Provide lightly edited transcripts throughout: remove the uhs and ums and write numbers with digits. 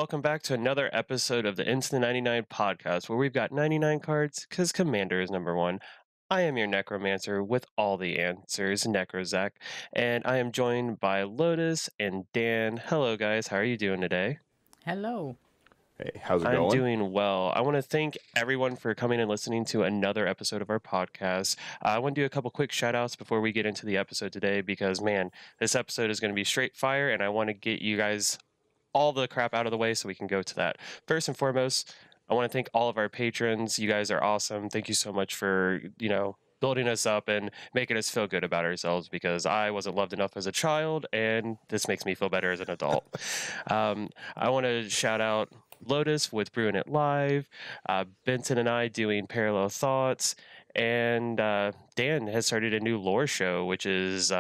welcome back to another episode of the Instant 99 podcast, where we've got 99 cards because Commander is number one. I am your Necromancer with all the answers, Necrozach, and I am joined by Lotus and Dan. Hello, guys. How are you doing today? Hello. Hey, how's it I'm going? doing well. I want to thank everyone for coming and listening to another episode of our podcast. I want to do a couple quick shout outs before we get into the episode today because, man, this episode is going to be straight fire, and I want to get you guys all the crap out of the way so we can go to that. First and foremost, I want to thank all of our patrons. You guys are awesome. Thank you so much for, building us up and making us feel good about ourselves, because I wasn't loved enough as a child, and this makes me feel better as an adult. I want to shout out Lotus with Brewing It Live, Benson and I doing Parallel Thoughts, and Dan has started a new lore show, which is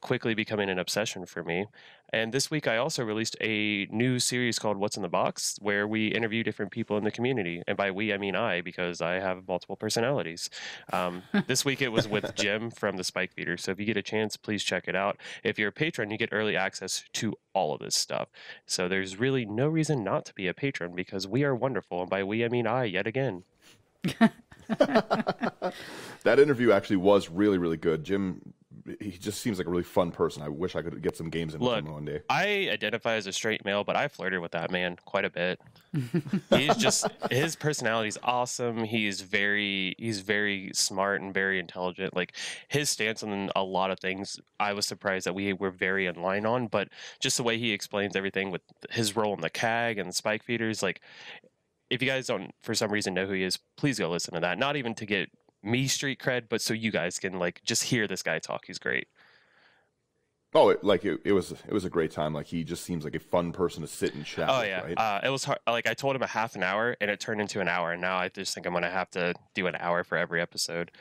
quickly becoming an obsession for me. And this week I also released a new series called What's in the Box, where we interview different people in the community. And by we, I mean I, because I have multiple personalities. This week it was with Jim from the Spike Feeder. So if you get a chance, please check it out. If you're a patron, you get early access to all of this stuff. So there's really no reason not to be a patron, because we are wonderful. And by we, I mean I, yet again. That interview actually was really, really good. Jim, he just seems like a really fun person. I wish I could get some games in with him one day. I identify as a straight male, but I flirted with that man quite a bit. His personality is awesome. He's very smart and very intelligent. Like, his stance on a lot of things, I was surprised that we were very in line on, but just the way he explains everything with his role in the CAG and the Spike Feeders, like, if you guys don't for some reason know who he is, please go listen to that. Not even to get me street cred, but so you guys can just hear this guy talk. He's great. Oh, it was a great time. Like, he just seems like a fun person to sit and chat. Oh with, yeah, right? it was hard. Like, I told him a half an hour, and it turned into an hour. And now I just think I'm gonna have to do an hour for every episode.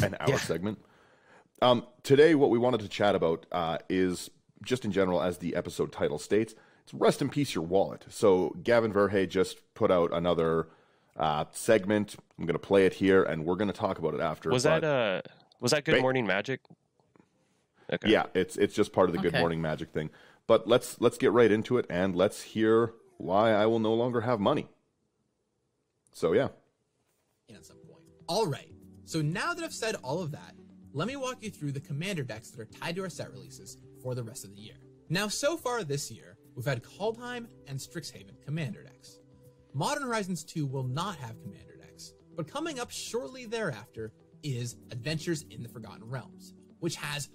An hour segment. Today, what we wanted to chat about is just in general, as the episode title states, it's Rest in Peace Your Wallet. So Gavin Verhey just put out another segment. I'm going to play it here, and we're going to talk about it after. Was that Good Morning Magic? Okay. Yeah, it's just part of the Good Morning Magic thing. But let's get right into it, and let's hear why I will no longer have money. So yeah. At some point. All right. So now that I've said all of that, let me walk you through the commander decks that are tied to our set releases for the rest of the year. Now, so far this year, we've had Kaldheim and Strixhaven commander decks. Modern Horizons 2 will not have commander decks, but coming up shortly thereafter is Adventures in the Forgotten Realms, which has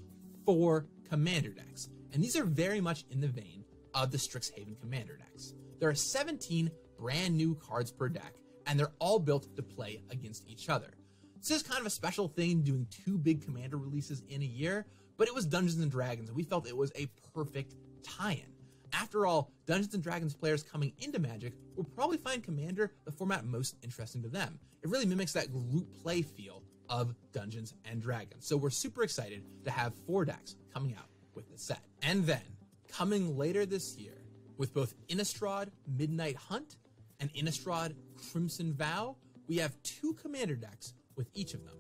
4 commander decks, and these are very much in the vein of the Strixhaven commander decks. There are 17 brand new cards per deck, and they're all built to play against each other. This is kind of a special thing, doing 2 big commander releases in a year, but it was Dungeons & Dragons, and we felt it was a perfect tie-in. After all, Dungeons & Dragons players coming into Magic will probably find Commander the format most interesting to them. It really mimics that group play feel of Dungeons & Dragons. So we're super excited to have 4 decks coming out with the set. And then, coming later this year, with both Innistrad Midnight Hunt and Innistrad Crimson Vow, we have 2 Commander decks with each of them.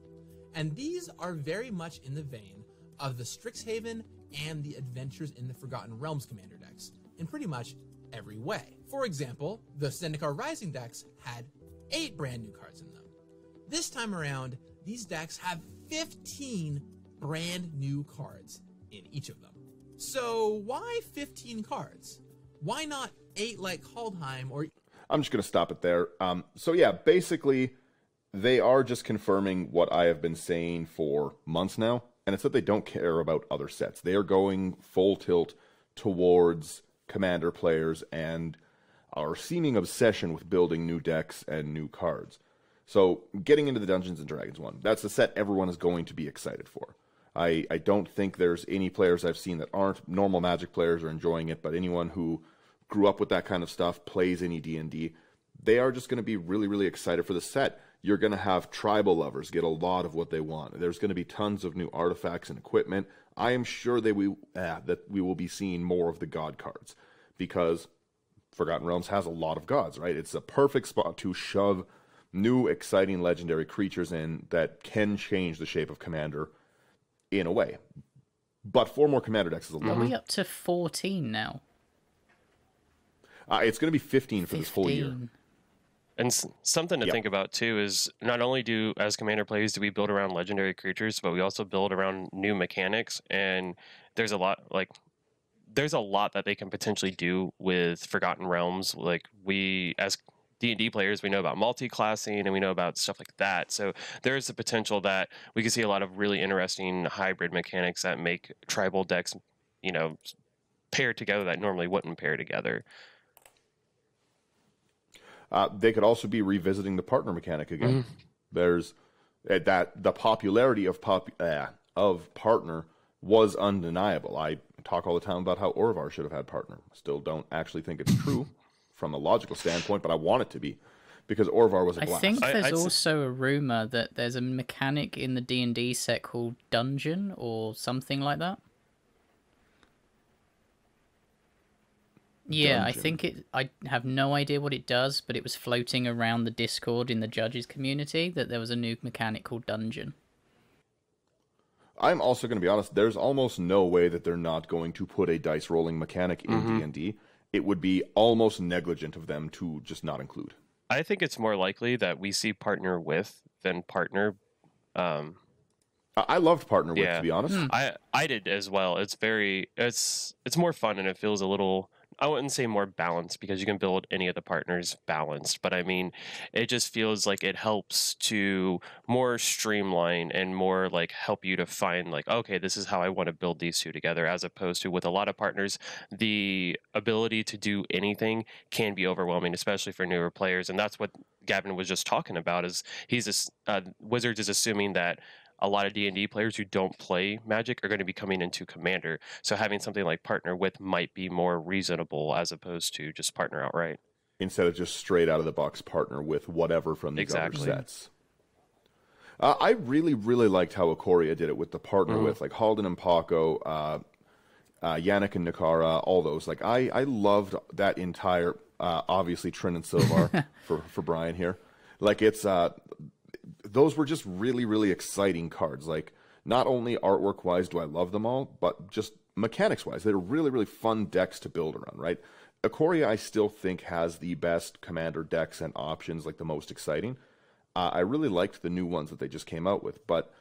And these are very much in the vein of the Strixhaven and the Adventures in the Forgotten Realms commander decks in pretty much every way. For example, the Zendikar Rising decks had 8 brand new cards in them. This time around, these decks have 15 brand new cards in each of them. So why 15 cards? Why not 8 like Kaldheim or... I'm just going to stop it there. So yeah, basically, they are just confirming what I have been saying for months now. And it's that they don't care about other sets. They are going full tilt towards Commander players and our seeming obsession with building new decks and new cards. So getting into the Dungeons & Dragons one, that's the set everyone is going to be excited for. I don't think there's any players I've seen that aren't normal Magic players are enjoying it, but anyone who grew up with that kind of stuff, plays any D&D, they are just going to be really, really excited for the set. You're going to have tribal lovers get a lot of what they want. There's going to be tons of new artifacts and equipment. I am sure that we will be seeing more of the god cards, because Forgotten Realms has a lot of gods, right? It's a perfect spot to shove new, exciting, legendary creatures in that can change the shape of Commander in a way. But 4 more Commander decks is a lot. Are we up to 14 now? It's going to be 15 for this whole year. 15. And something to Yep. think about too is not only do as commander players do we build around legendary creatures, but we also build around new mechanics. And there's a lot that they can potentially do with Forgotten Realms. Like we as D&D players, we know about multi-classing and we know about stuff like that. So there's the potential that we could see a lot of really interesting hybrid mechanics that make tribal decks, pair together that normally wouldn't pair together. They could also be revisiting the partner mechanic again. There's that the popularity of partner was undeniable. I talk all the time about how Orvar should have had partner. Still don't actually think it's true from a logical standpoint, but I want it to be because Orvar was a blast. I think there's also a rumor that there's a mechanic in the D&D set called Dungeon or something like that. Yeah, I Dungeon. think I have no idea what it does, but it was floating around the Discord in the judges community that there was a new mechanic called Dungeon. I'm also going to be honest, there's almost no way that they're not going to put a dice rolling mechanic in D&D. It would be almost negligent of them to just not include. I think it's more likely that we see partner with than partner. I loved partner with, to be honest. I did as well. It's more fun and it feels a little, I wouldn't say more balanced because you can build any of the partners balanced, but I mean, it just feels like it helps to more streamline and more like help you to find like, okay, this is how I want to build these two together, as opposed to with a lot of partners, the ability to do anything can be overwhelming, especially for newer players. And that's what Gavin was just talking about is Wizards is assuming that a lot of D&D players who don't play Magic are going to be coming into Commander. So having something like partner with might be more reasonable as opposed to just partner outright. Instead of just straight out of the box partner with whatever from these Exactly. other sets. I really, really liked how Ikoria did it with the partner with like Halden and Paco, Yannick and Nakara, all those. Like I loved that entire, obviously Trin and Silvar for Brian here. Like it's those were just really, really exciting cards. Like, not only artwork-wise do I love them all, but just mechanics-wise. They're really, really fun decks to build around, right? Ikoria, I still think, has the best commander decks and options, like the most exciting. I really liked the new ones that they just came out with, but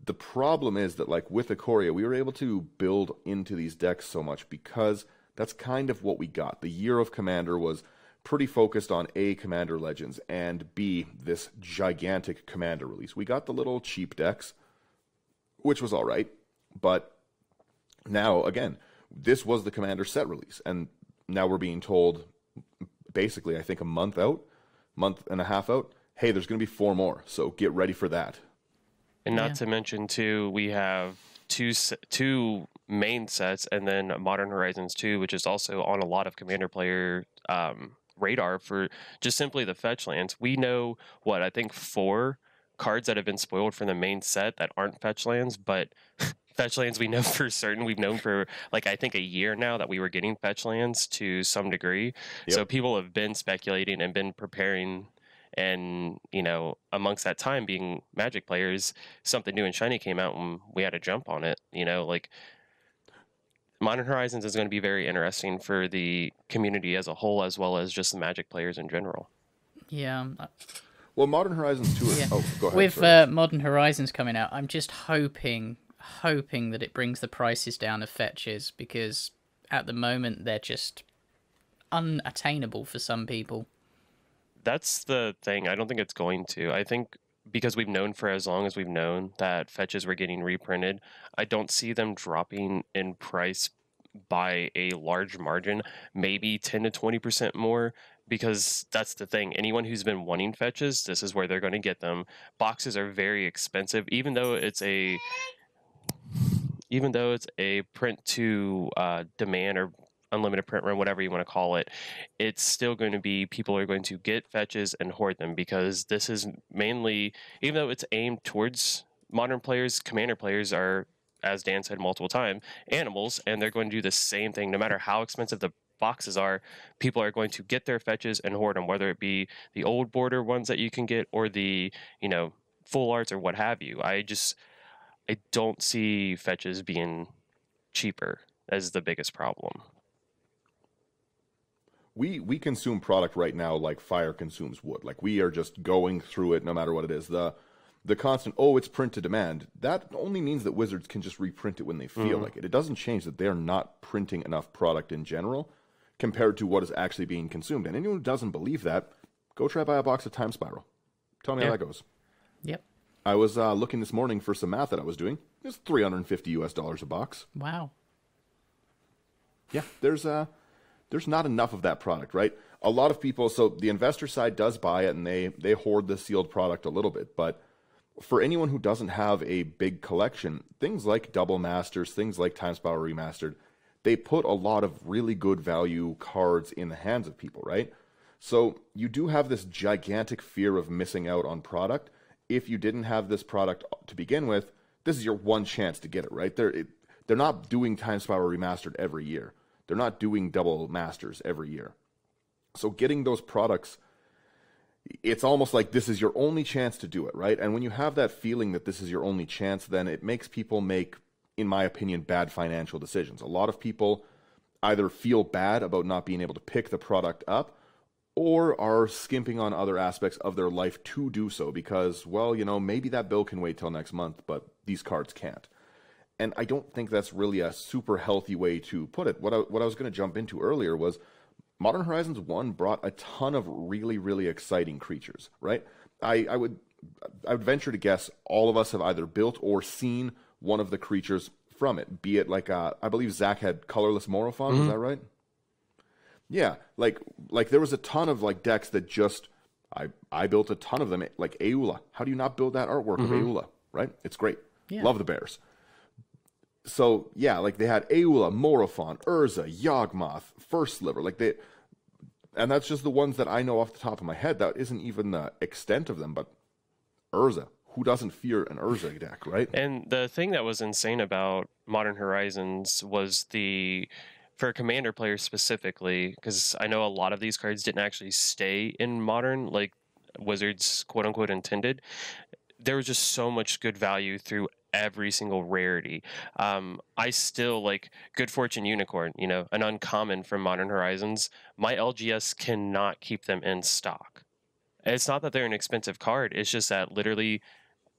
the problem is that, like, with Ikoria, we were able to build into these decks so much because that's kind of what we got. The Year of Commander was pretty focused on A, Commander Legends, and B, this gigantic Commander release. We got the little cheap decks, which was all right, but now, again, this was the Commander set release, and now we're being told, basically, I think a month and a half out, hey, there's going to be 4 more, so get ready for that. And not to mention, too, we have two main sets, and then Modern Horizons 2, which is also on a lot of Commander player radar for just simply the fetch lands. We know I think 4 cards that have been spoiled from the main set that aren't fetch lands, but fetch lands we know for certain. We've known for like I think a year now that we were getting fetch lands to some degree. Yep. So people have been speculating and been preparing, and amongst that time being Magic players, something new and shiny came out and we had to jump on it. Like Modern Horizons is going to be very interesting for the community as a whole, as well as just the Magic players in general. Yeah. Well, Modern Horizons 2 is... Yeah. Oh, go ahead. With Modern Horizons coming out, I'm just hoping that it brings the prices down of fetches, because at the moment they're just unattainable for some people. That's the thing. I don't think it's going to. I think because we've known for as long as we've known that fetches were getting reprinted, I don't see them dropping in price by a large margin, maybe 10 to 20% more, because that's the thing. Anyone who's been wanting fetches, this is where they're going to get them. Boxes are very expensive, even though it's a print to demand or unlimited print run, whatever you want to call it, it's still going to be people are going to get fetches and hoard them, because this is mainly, even though it's aimed towards modern players, Commander players are, as Dan said multiple times, animals, and they're going to do the same thing. No matter how expensive the boxes are, people are going to get their fetches and hoard them, whether it be the old border ones that you can get or the full arts or what have you. I don't see fetches being cheaper as the biggest problem. we consume product right now like fire consumes wood. Like we are just going through it no matter what it is. The constant, oh, it's print to demand, that only means that Wizards can just reprint it when they feel like it. It doesn't change that they're not printing enough product in general compared to what is actually being consumed. And anyone who doesn't believe that, go try buy a box of Time Spiral. Tell me how that goes. Yep. I was looking this morning for some math that I was doing. It's $350 a box. Wow. Yeah, there's not enough of that product, right? A lot of people, so the investor side does buy it and they hoard the sealed product a little bit, but for anyone who doesn't have a big collection, things like Double Masters, things like Time Spiral Remastered, they put a lot of really good value cards in the hands of people, right? So you do have this gigantic fear of missing out on product. If you didn't have this product to begin with, this is your one chance to get it, right? They're not doing Time Spiral Remastered every year. They're not doing Double Masters every year. So getting those products, it's almost like this is your only chance to do it, right? And when you have that feeling that this is your only chance, then it makes people make, in my opinion, bad financial decisions. A lot of people either feel bad about not being able to pick the product up or are skimping on other aspects of their life to do so because, well, you know, maybe that bill can wait till next month, but these cards can't. And I don't think that's really a super healthy way to put it. What I was going to jump into earlier was Modern Horizons 1 brought a ton of really, really exciting creatures, right? I would venture to guess all of us have either built or seen one of the creatures from it, be it like, I believe Zach had Colorless Morophon, is that right? Yeah, like there was a ton of like decks that just, I built a ton of them, like Aula. How do you not build that artwork of Aula, right? It's great. Yeah. Love the bears. So, yeah, like they had Aula, Morophon, Urza, Yawgmoth, First Sliver, and that's just the ones that I know off the top of my head. That isn't even the extent of them, but Urza. Who doesn't fear an Urza deck, right? And the thing that was insane about Modern Horizons was for Commander players specifically, because I know a lot of these cards didn't actually stay in Modern, like Wizards quote-unquote intended. There was just so much good value through every single rarity. I still like Good Fortune Unicorn, you know, an uncommon from Modern Horizons. My LGS cannot keep them in stock. And it's not that they're an expensive card. It's just that literally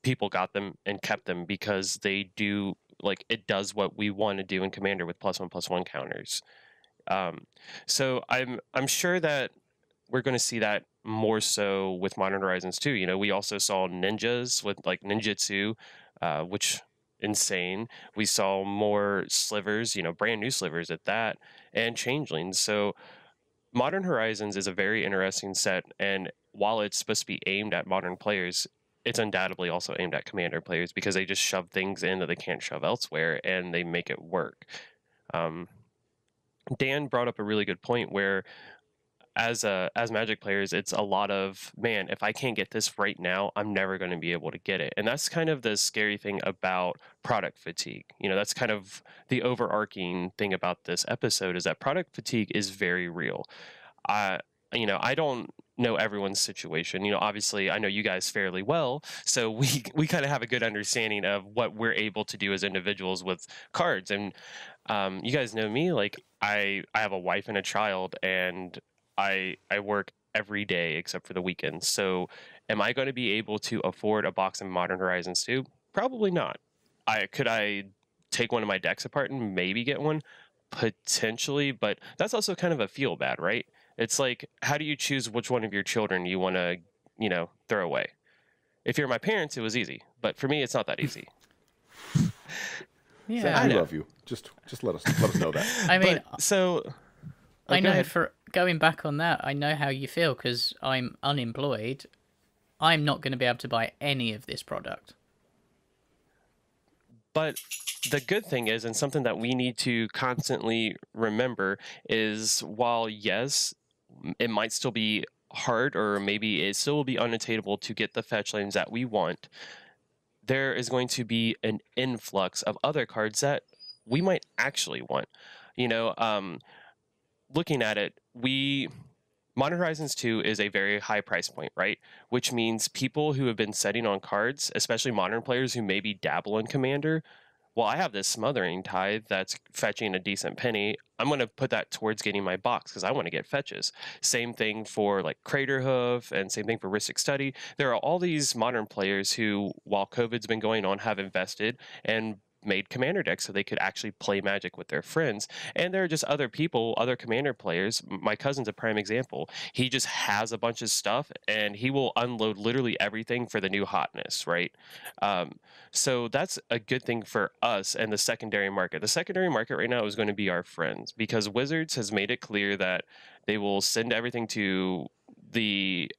people got them and kept them because they do, like, it does what we want to do in Commander with +1/+1 counters. So I'm sure that we're going to see that more so with Modern Horizons 2. You know, we also saw ninjas with like ninjutsu, which insane. We saw more slivers, you know, brand new slivers at that, and changelings. So Modern Horizons is a very interesting set, and while it's supposed to be aimed at modern players, it's undoubtedly also aimed at Commander players because they just shove things in that they can't shove elsewhere, and they make it work. Dan brought up a really good point where as Magic players, it's a lot of, man, if I can't get this right now, I'm never going to be able to get it. And that's kind of the scary thing about product fatigue. You know, that's kind of the overarching thing about this episode is that product fatigue is very real. You know, I don't know everyone's situation. You know, obviously I know you guys fairly well, so we kind of have a good understanding of what we're able to do as individuals with cards. And you guys know me, like I have a wife and a child, and I work every day except for the weekends. So am I going to be able to afford a box of Modern Horizons 2? Probably not. Could I take one of my decks apart and maybe get one? Potentially, but that's also kind of a feel bad, right? It's like, how do you choose which one of your children you want to, you know, throw away? If you're my parents, it was easy, but for me, it's not that easy. Yeah, Zach, we love you. Just let us know that. I mean, I know for going back on that, I know how you feel because I'm unemployed. I'm not going to be able to buy any of this product. But the good thing is, and something that we need to constantly remember is, while yes, it might still be hard, or maybe it still will be unattainable to get the fetch lanes that we want, there is going to be an influx of other cards that we might actually want. You know, looking at it, Modern Horizons 2 is a very high price point, right? Which means people who have been setting on cards, especially modern players who maybe dabble in Commander, well, I have this Smothering Tithe that's fetching a decent penny. I'm going to put that towards getting my box because I want to get fetches. Same thing for like Craterhoof, and same thing for Ristic Study. There are all these modern players who, while COVID's been going on, have invested and made commander decks so they could actually play Magic with their friends. And there are just other people, other commander players. My cousin's a prime example. He just has a bunch of stuff and he will unload literally everything for the new hotness, right? So that's a good thing for us and the secondary market. The secondary market right now is going to be our friends, because Wizards has made it clear that they will send everything to the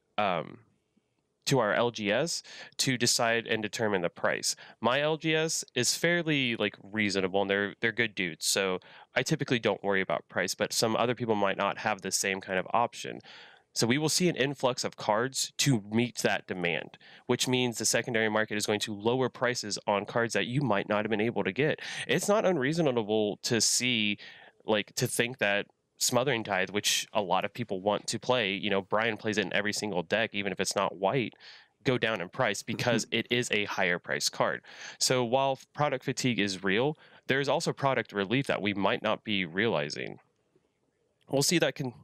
to our LGS to decide and determine the price. My LGS is fairly like reasonable, and they're good dudes, so I typically don't worry about price, but some other people might not have the same kind of option. So we will see an influx of cards to meet that demand, which means the secondary market is going to lower prices on cards that you might not have been able to get. It's not unreasonable to see, like, to think that Smothering Tithe, which a lot of people want to play, you know, Brian plays it in every single deck, even if it's not white, go down in price because it is a higher price card. So while product fatigue is real, there's also product relief that we might not be realizing. We'll see that can...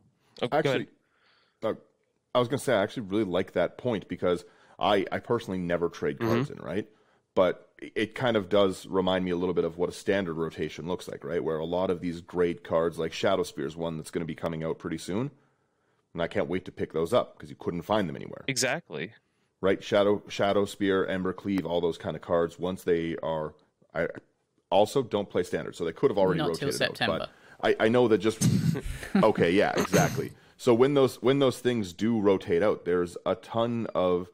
Oh, actually, I was going to say, I actually really like that point, because I personally never trade cards in, right? But it kind of does remind me a little bit of what a standard rotation looks like, right? Where a lot of these great cards, like Shadow Spear is one that's going to be coming out pretty soon. And I can't wait to pick those up because you couldn't find them anywhere. Exactly. Right? Shadow Spear, Ember Cleave, all those kind of cards, once they are... I also don't play standard, so they could have already rotated till September. out. But I know that just... Okay, yeah, exactly. So when those things do rotate out, there's a ton of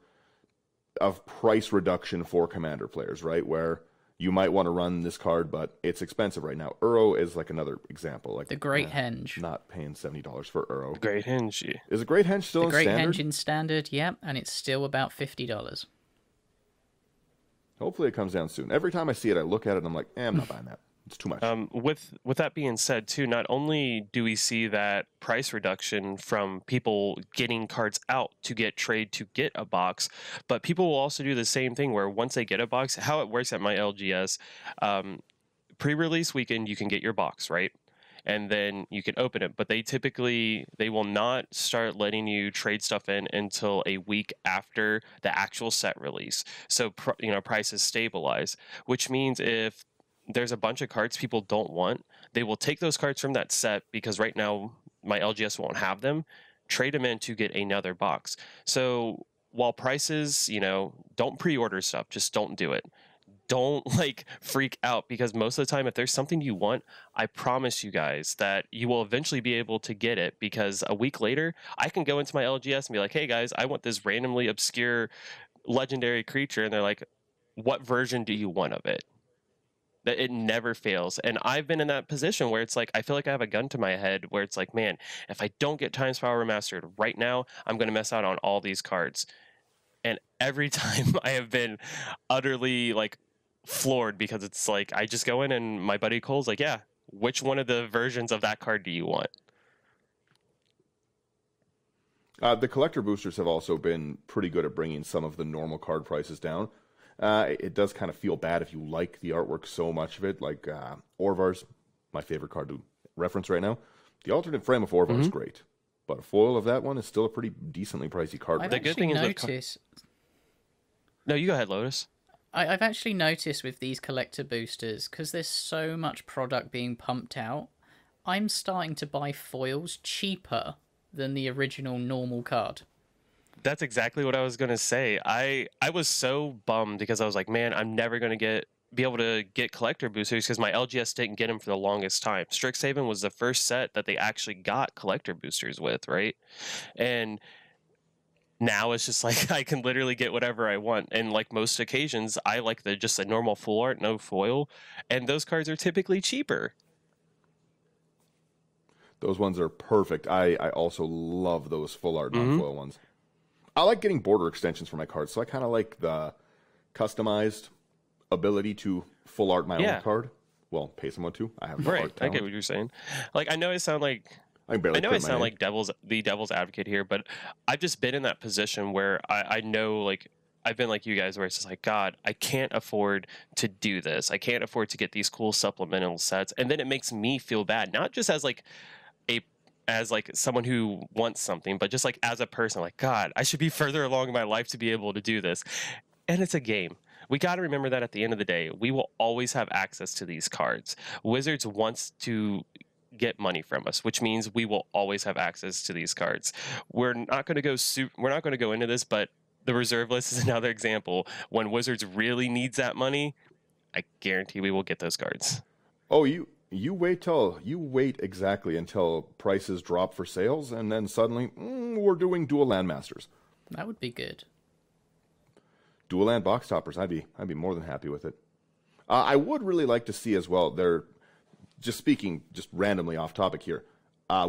price reduction for commander players, right? Where you might want to run this card, but it's expensive right now. Uro is like another example. Like the Great Henge. Not paying $70 for Uro. Great Henge. Is a Great Henge still in standard? The Great Henge in standard, yep, and it's still about $50. Hopefully it comes down soon. Every time I see it, I look at it and I'm like, I'm not buying that. It's too much. With that being said, too, not only do we see that price reduction from people getting cards out to get trade to get a box, but people will also do the same thing where once they get a box, how it works at my LGS, pre-release weekend, you can get your box, right? And then you can open it, but they will not start letting you trade stuff in until a week after the actual set release. So, prices stabilize, which means if there's a bunch of cards people don't want, they will take those cards from that set, because right now my LGS won't have them, trade them in to get another box. So while prices, don't pre-order stuff, just don't do it. Don't freak out, because most of the time, if there's something you want, I promise you guys that you will eventually be able to get it, because a week later I can go into my LGS and be like, hey guys, I want this randomly obscure legendary creature, and they're like, what version do you want of it? That it never fails. And I've been in that position where it's like, I feel like I have a gun to my head where it's like, man, if I don't get Times Power Remastered right now, I'm going to miss out on all these cards. And every time I have been utterly floored, because it's like, I just go in and my buddy Cole's like, yeah, which one of the versions of that card do you want? The collector boosters have also been pretty good at bringing some of the normal card prices down. It does kind of feel bad if you like the artwork so much of it, like Orvar's, my favorite card to reference right now. The alternate frame of Orvar is great, but a foil of that one is still a pretty decently pricey card. I've The good thing actually is no, you go ahead, Lotus. I've actually noticed with these collector boosters, because there's so much product being pumped out, I'm starting to buy foils cheaper than the original normal card. That's exactly what I was going to say. I was so bummed, because I was like, man, I'm never going to be able to get collector boosters, because my LGS didn't get them for the longest time. Strixhaven was the first set that they actually got collector boosters with, right? And now it's just like I can literally get whatever I want. And like most occasions, I like just a normal full art, no foil. And those cards are typically cheaper. Those ones are perfect. I also love those full art non-foil ones. I like getting border extensions for my cards, so I kind of like the customized ability to full art my own card. Well, pay someone to. I have right. art talent. I get what you're saying. I know I sound like I sound like the devil's advocate here, but I've just been in that position where I know I've been like you guys, where it's just like, God, I can't afford to do this. I can't afford to get these cool supplemental sets, and then it makes me feel bad, not just as like a as like someone who wants something, but just like as a person, like, God, I should be further along in my life to be able to do this. And it's a game. We got to remember that at the end of the day, we will always have access to these cards. Wizards wants to get money from us, which means we will always have access to these cards. We're not going to go into this, but the reserve list is another example. When Wizards really needs that money, I guarantee we will get those cards. Oh, you wait exactly until prices drop for sales, and then suddenly we're doing dual land masters. That would be good. Dual land box toppers, I'd be more than happy with it. I would really like to see as well. They're just speaking just randomly off topic here.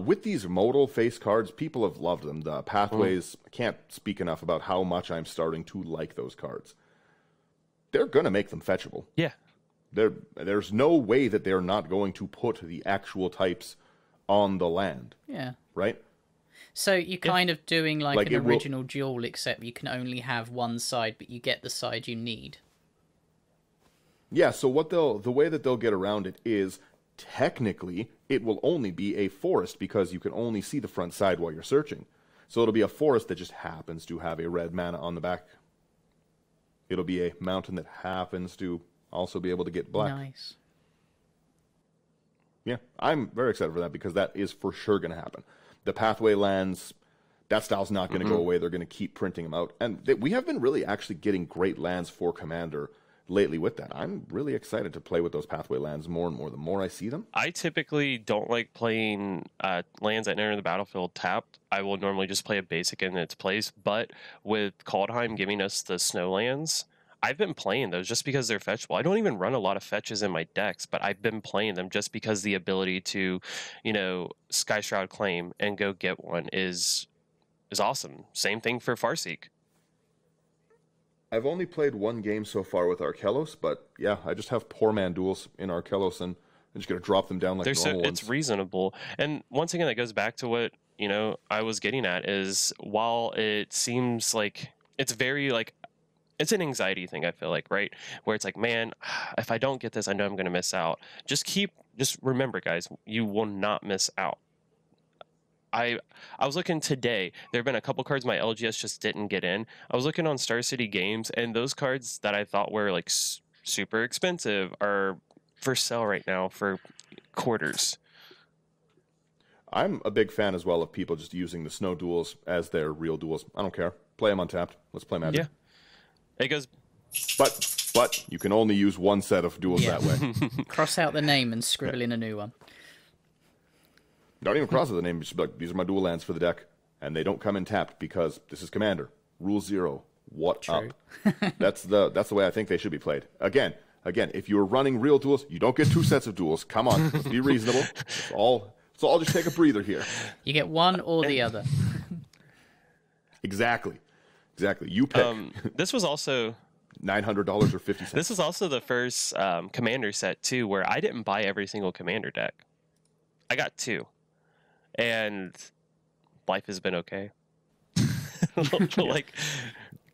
With these modal face cards, people have loved them. The pathways, I can't speak enough about how much I'm starting to like those cards. They're gonna make them fetchable. Yeah. There's no way that they're not going to put the actual types on the land. Yeah. Right? So you're kind of doing like an it original duel, except you can only have one side, but you get the side you need. Yeah, so the way that they'll get around it is, technically, it will only be a forest because you can only see the front side while you're searching. So it'll be a forest that just happens to have a red mana on the back. It'll be a mountain that happens to also be able to get black. Nice. Yeah, I'm very excited for that because that is for sure going to happen. The pathway lands, that style's not going to go away. They're going to keep printing them out. And we have been really actually getting great lands for Commander lately with that. I'm really excited to play with those pathway lands more and more the more I see them. I typically don't like playing lands that enter the battlefield tapped. I will normally just play a basic in its place, but with Kaldheim giving us the snow lands, I've been playing those just because they're fetchable. I don't even run a lot of fetches in my decks, but I've been playing them just because the ability to, Sky Shroud Claim and go get one is awesome. Same thing for Farseek. I've only played one game so far with Arkelos, but yeah, I just have poor man duels in Arkelos, and I'm just going to drop them down like normal ones. It's reasonable. And once again, that goes back to what, I was getting at is, while it seems like it's very like, it's an anxiety thing, I feel like, right? Where it's like, man, if I don't get this, I know I'm going to miss out. Just remember, guys, you will not miss out. I was looking today. There have been a couple cards my LGS just didn't get in. I was looking on Star City Games, and those cards that I thought were like super expensive are for sale right now for quarters. I'm a big fan as well of people just using the snow duels as their real duels. I don't care. Play them untapped. Let's play Magic. Yeah. It goes... But you can only use one set of duels that way. Cross out the name and scribble in a new one. Don't even cross out the name. Just be like, these are my dual lands for the deck, and they don't come in tapped because this is Commander. Rule 0. What True. up? That's the way I think they should be played. Again, if you're running real duels, you don't get two sets of duels. Come on, let's be reasonable. Let's all just take a breather here. You get one or the other. Exactly. You pick. This was also $900 or 50 cents. This is also the first Commander set too, where I didn't buy every single Commander deck. I got 2, and life has been okay. Like,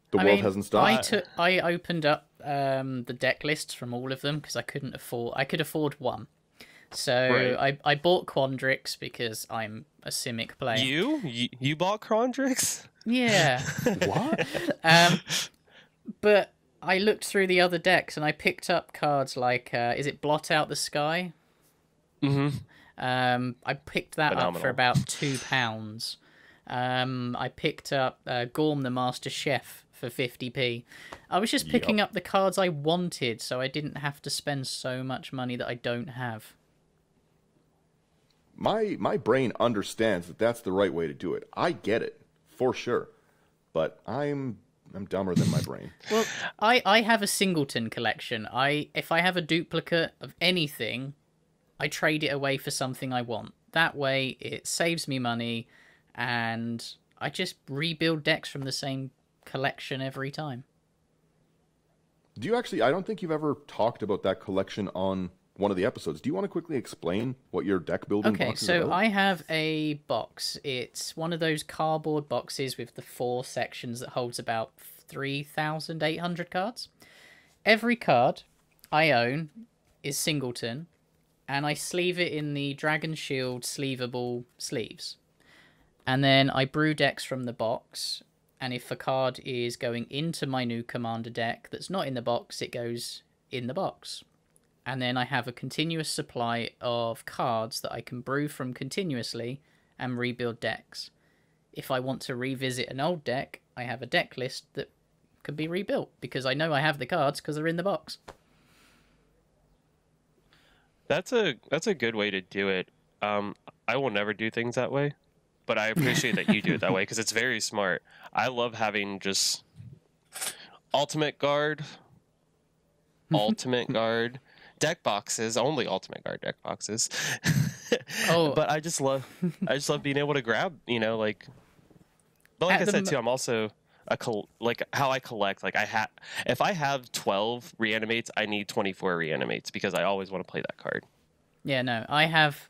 the world hasn't stopped. I opened up the deck lists from all of them because I could afford one. So right. I bought Quandrix because I'm a Simic player. You bought Quandrix? Yeah. What? But I looked through the other decks and I picked up cards like is it Blot Out the Sky? Mm-hmm. I picked that up for about £2. I picked up Gorm the Master Chef for 50p. I was just picking up the cards I wanted, so I didn't have to spend so much money that I don't have. My brain understands that that's the right way to do it. I get it, for sure. But I'm dumber than my brain. Well, I have a Singleton collection. If I have a duplicate of anything, I trade it away for something I want. That way, it saves me money, and I just rebuild decks from the same collection every time. Do you actually... I don't think you've ever talked about that collection on one of the episodes. Do you want to quickly explain what your deck building box is about? Okay, so I have a box. It's one of those cardboard boxes with the 4 sections that holds about 3,800 cards. Every card I own is Singleton, and I sleeve it in the Dragon Shield sleevable sleeves. And then I brew decks from the box, and if a card is going into my new Commander deck that's not in the box, it goes in the box. And then I have a continuous supply of cards that I can brew from continuously and rebuild decks. If I want to revisit an old deck, I have a deck list that could be rebuilt because I know I have the cards because they're in the box. That's a good way to do it. I will never do things that way, but I appreciate that you do it that way because it's very smart. I love having just ultimate guard, deck boxes, only ultimate guard deck boxes. Oh, but I just love being able to grab, like. But like I said too, I'm also like how I collect. Like if I have 12 reanimates, I need 24 reanimates because I always want to play that card. Yeah, no, I have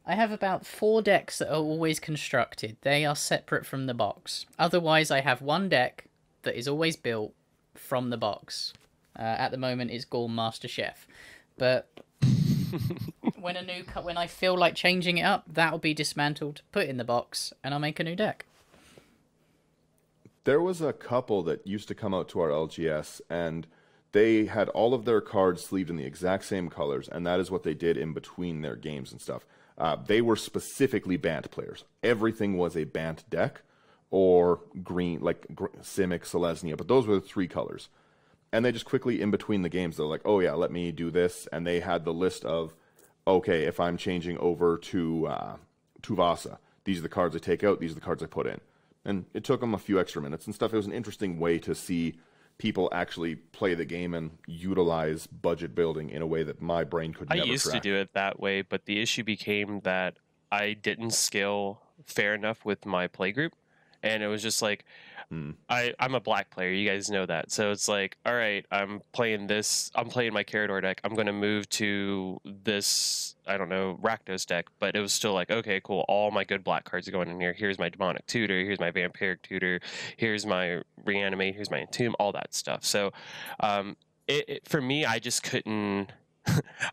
about 4 decks that are always constructed. They are separate from the box. Otherwise, I have one deck that is always built from the box. At the moment, it's Gorm Master Chef. But when I feel like changing it up, that'll be dismantled, put in the box, and I'll make a new deck. There was a couple that used to come out to our LGS, and they had all of their cards sleeved in the exact same colors, and that is what they did in between their games and stuff. They were specifically Bant players. Everything was a Bant deck, or green, like Simic, Selesnya, but those were the 3 colors. And they just quickly, in between the games, they're like, oh yeah, let me do this. And they had the list of, okay, if I'm changing over to Tuvasa, these are the cards I take out, these are the cards I put in. And it took them a few extra minutes and stuff. It was an interesting way to see people actually play the game and utilize budget building in a way that my brain could never I used track. to do it that way, but the issue became that I didn't scale fair enough with my playgroup. And it was just like, I'm a black player. You guys know that. So it's like, all right, I'm playing my Carador deck. I'm going to move to this, I don't know, Rakdos deck. But it was still like, okay, cool. All my good black cards are going in here. Here's my Demonic Tutor. Here's my Vampiric Tutor. Here's my Reanimate. Here's my Entomb. All that stuff. So for me, I just couldn't...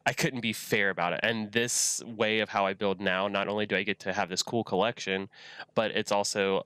I couldn't be fair about it. And this way of how I build now, not only do I get to have this cool collection, but it's also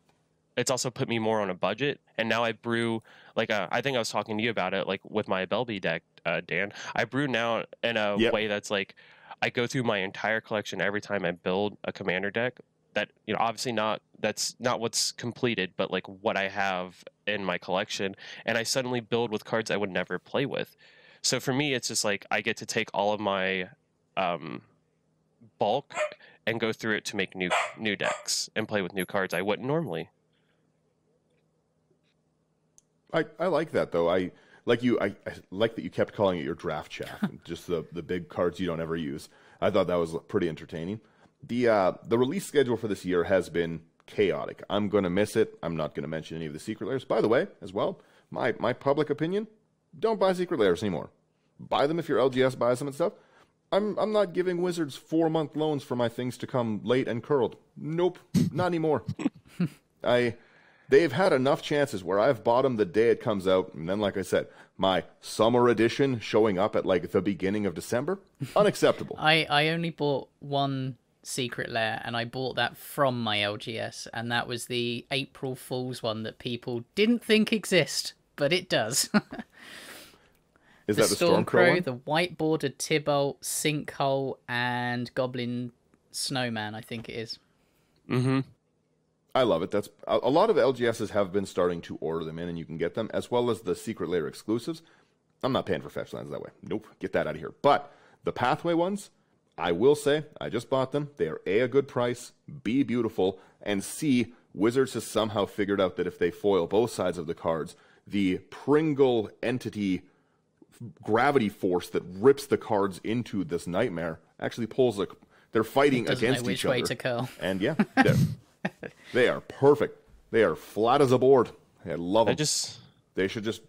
put me more on a budget. And now I brew, like, I think I was talking to you about it, like with my Belby deck, Dan. I brew now in a way that's like, I go through my entire collection every time I build a commander deck. That, obviously that's not what's completed, but like what I have in my collection. And I suddenly build with cards I would never play with. So for me, it's just like I get to take all of my bulk and go through it to make new decks and play with new cards I wouldn't normally. I like that though. I like that you kept calling it your draft chaff, just the big cards you don't ever use. I thought that was pretty entertaining. The release schedule for this year has been chaotic. I'm going to miss it. I'm not going to mention any of the secret layers. By the way, as well, my public opinion, don't buy secret layers anymore. Buy them if your LGS buys them and stuff. I'm not giving Wizards 4-month loans for my things to come late and curled. Nope, not anymore. They've had enough chances where I've bought them the day it comes out, and then, like I said, my summer edition showing up at like the beginning of December, unacceptable. I only bought one secret lair, and I bought that from my LGS, and that was the April Fool's one that people didn't think exist, but it does. Is that the Stormcrow one? The white bordered Tybalt, Sinkhole, and Goblin Snowman, I think it is. Mm-hmm. I love it. That's a lot of LGSs have been starting to order them in, and you can get them, as well as the secret layer exclusives. I'm not paying for fetch lands that way. Nope, get that out of here. But the Pathway ones, I will say, I just bought them. They are A, a good price, B, beautiful, and C, Wizards has somehow figured out that if they foil both sides of the cards, the Pringle entity gravity force that rips the cards into this nightmare actually pulls they're fighting against each other. Way to curl. And yeah, they are perfect. They are flat as a board. I love them. They should just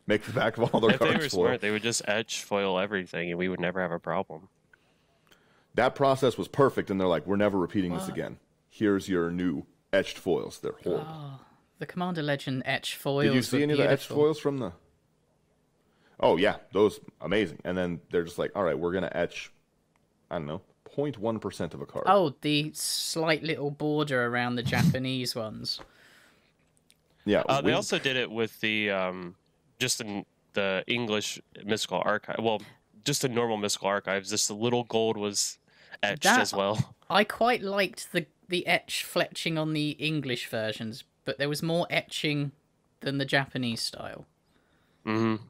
make the back of all their cards. If they were smart, they would just etch foil everything, and we would never have a problem. That process was perfect, and they're like, we're never repeating this again. Here's your new etched foils. They're horrible. Oh, The Commander Legend etch foils. Did you see any of the etched beautiful. foils from the? Oh yeah, those amazing. And then they're just like, all right, we're gonna etch, I don't know, 0.1% of a card. Oh, the slight little border around the Japanese ones. Yeah. They also did it with the just in the English Mystical Archive. Well, just the normal Mystical Archives. Just the little gold was etched as well. I quite liked the etch fletching on the English versions, but there was more etching than the Japanese style. Mm-hmm.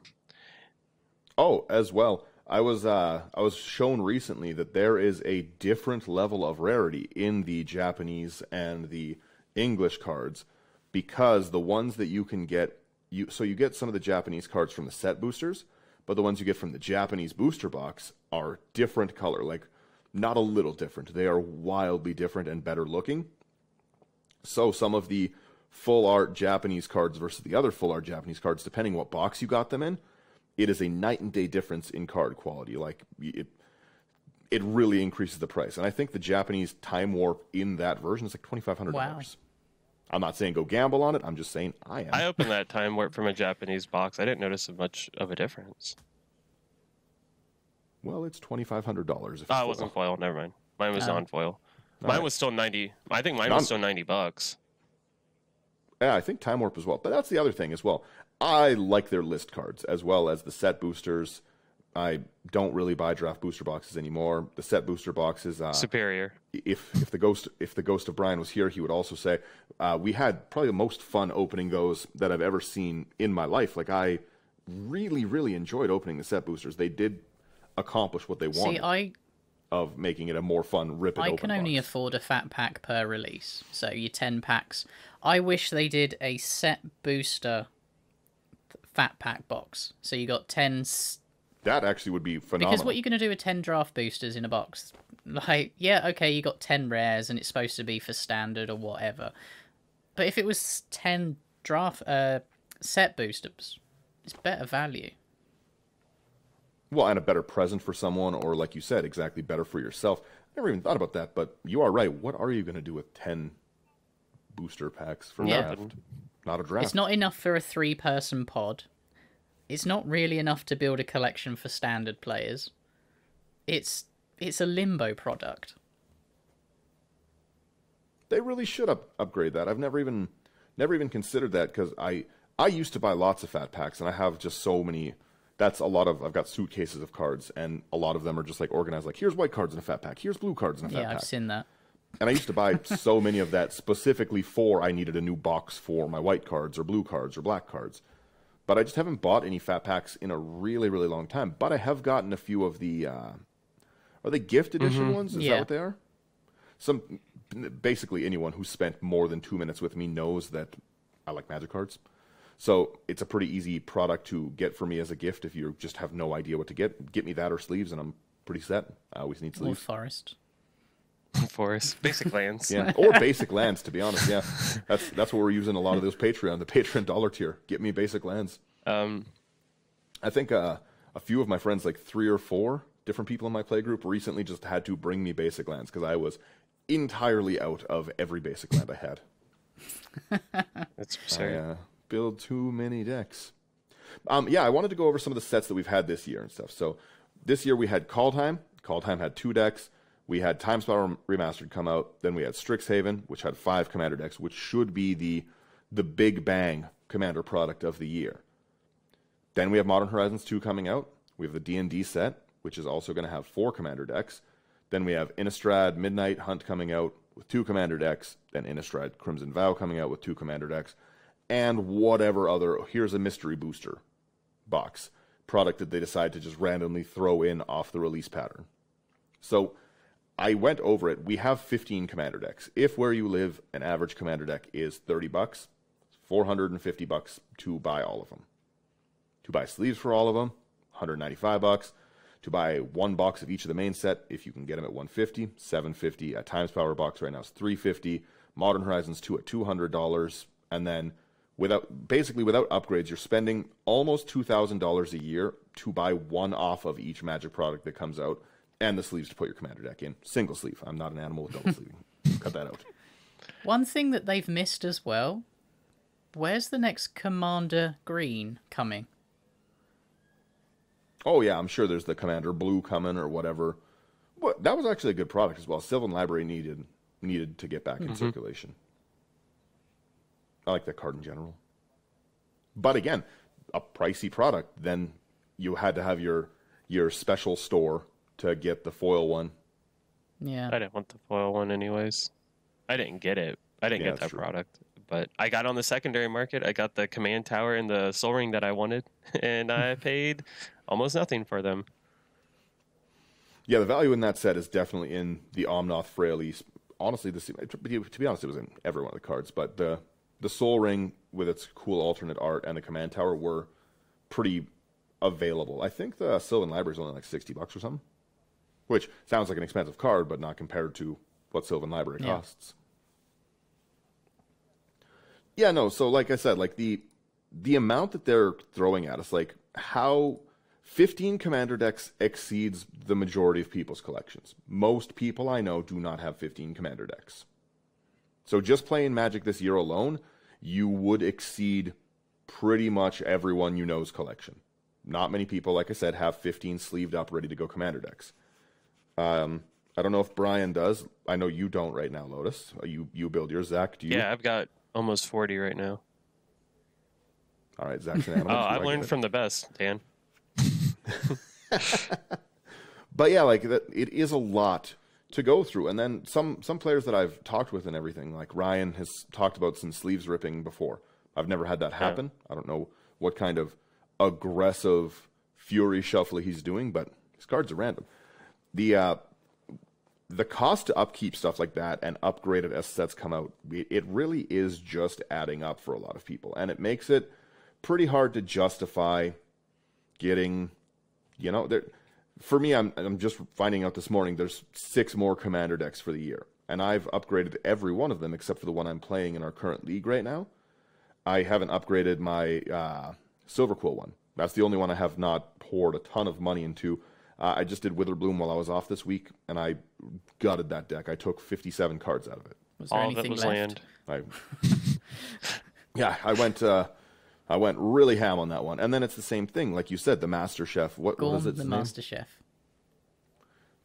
Oh, as well. I was shown recently that there is a different level of rarity in the Japanese and the English cards, because the ones that you can get, you get some of the Japanese cards from the set boosters, but the ones you get from the Japanese booster box are different color, like not a little different. They are wildly different and better looking. So some of the full art Japanese cards versus the other full art Japanese cards, depending what box you got them in, it is a night and day difference in card quality. Like it really increases the price. And I think the Japanese Time Warp in that version is like $2,500. Wow. I'm not saying go gamble on it. I'm just saying I am. I opened that Time Warp from a Japanese box. I didn't notice much of a difference. Well, it's $2,500. If Oh, it wasn't foil. Never mind. Mine was non-foil. Mine was still 90. I think mine was still $90. Yeah, I think Time Warp as well. But that's the other thing as well. I like their list cards as well as the set boosters. I don't really buy draft booster boxes anymore. The set booster boxes superior. If the ghost of Brian was here, he would also say we had probably the most fun opening those that I've ever seen in my life. Like I really enjoyed opening the set boosters. They did accomplish what they wanted. Of making it a more fun rip and open I can only box. afford a fat pack per release, so your 10 packs. I wish they did a set booster fat pack box, so you got 10. That actually would be phenomenal. Because what you're going to do with 10 draft boosters in a box? Like, yeah, okay, you got 10 rares and it's supposed to be for standard or whatever. But if it was 10 draft set boosters, it's better value. Well, and a better present for someone, or like you said, exactly better for yourself. I never even thought about that, but you are right. What are you going to do with 10 booster packs for draft? Not a draft. It's not enough for a 3-person pod. It's not really enough to build a collection for standard players. It's a limbo product. They really should upgrade that. I've never even considered that, because I used to buy lots of fat packs, and I have just so many. That's a lot of. I've got suitcases of cards, and a lot of them are just like organized. Like, here's white cards in a fat pack. Here's blue cards in a fat pack. Yeah, I've seen that. And I used to buy so many of that specifically for I needed a new box for my white cards or blue cards or black cards. But I just haven't bought any fat packs in a really long time. But I have gotten a few of the. Are they gift edition ones? Is that what they are? Basically anyone who spent more than 2 minutes with me knows that I like Magic cards. So it's a pretty easy product to get for me as a gift if you just have no idea what to get. Get me that or sleeves, and I'm pretty set. I always need sleeves. Or forest. Forest. Basic lands. Yeah, or basic lands, to be honest. Yeah, that's what we're using a lot of those the Patreon dollar tier. Get me basic lands. I think a few of my friends, like 3 or 4 different people in my play group, recently just had to bring me basic lands because I was entirely out of every basic land I had. That's absurd. Build too many decks. I wanted to go over some of the sets that we've had this year and stuff. So this year we had Kaldheim. Kaldheim had 2 decks. We had Time Spiral Remastered come out. Then we had Strixhaven, which had 5 commander decks, which should be the big bang commander product of the year. Then we have Modern Horizons 2 coming out. We have the D&D set, which is also going to have 4 commander decks. Then we have Innistrad Midnight Hunt coming out with 2 commander decks. Then Innistrad Crimson Vow coming out with 2 commander decks. And whatever other, here's a mystery booster box product that they decide to just randomly throw in off the release pattern. So I went over it. We have 15 commander decks. If where you live, an average commander deck is $30, $450 to buy all of them. To buy sleeves for all of them, $195. To buy 1 box of each of the main set, if you can get them at $150, $750. At Times Power box right now is $350. Modern Horizons 2 at $200, and then without upgrades, you're spending almost $2,000 a year to buy 1 off of each Magic product that comes out, and the sleeves to put your commander deck in. Single sleeve. I'm not an animal with double sleeving. Cut that out. One thing that they've missed as well Where's the next Commander Green coming? Oh yeah, I'm sure there's the Commander Blue coming or whatever. But that was actually a good product as well. Sylvan Library needed to get back in circulation. I like that card in general. But again, a pricey product. Then you had to have your special store to get the foil one. Yeah. I didn't want the foil one anyways. I didn't get it. I didn't get that product. But I got on the secondary market. I got the Command Tower and the Soul Ring that I wanted, and I paid almost nothing for them. Yeah, the value in that set is definitely in the Omnoth Fraley. Honestly, to be honest, it was in every one of the cards. But the Soul Ring with its cool alternate art and the Command Tower were pretty available. I think the Sylvan Library is only like $60 or something, which sounds like an expensive card, but not compared to what Sylvan Library costs. Yeah, no, so like I said, like the amount that they're throwing at us, like how 15 commander decks exceeds the majority of people's collections. Most people I know do not have 15 commander decks. So just playing Magic this year alone, you would exceed pretty much everyone you know's collection. Not many people, like I said, have 15 sleeved up, ready to go commander decks. I don't know if Brian does. I know you don't right now, Lotus. You build yours, Zach. Do you? Yeah, I've got almost 40 right now. All right, Zach's an animal. Oh, I've learned from the best, Dan. But yeah, like that, it is a lot to go through. And then some players that I've talked with and everything, like Ryan has talked about some sleeves ripping before. I've never had that happen. Yeah. I don't know what kind of aggressive fury shuffle he's doing, but his cards are random. The cost to upkeep stuff like that and upgrade it as sets come out, it really is just adding up for a lot of people. And it makes it pretty hard to justify getting, you know, for me, I'm just finding out this morning there's 6 more commander decks for the year. And I've upgraded every one of them except for the one I'm playing in our current league right now. I haven't upgraded my Silver Quill one. That's the only one I have not poured a ton of money into. I just did Witherbloom while I was off this week, and I gutted that deck. I took 57 cards out of it. Was there anything was left? land. Yeah, I went really ham on that one. And then it's the same thing, like you said, the Master Chef. What is it? The Master Chef.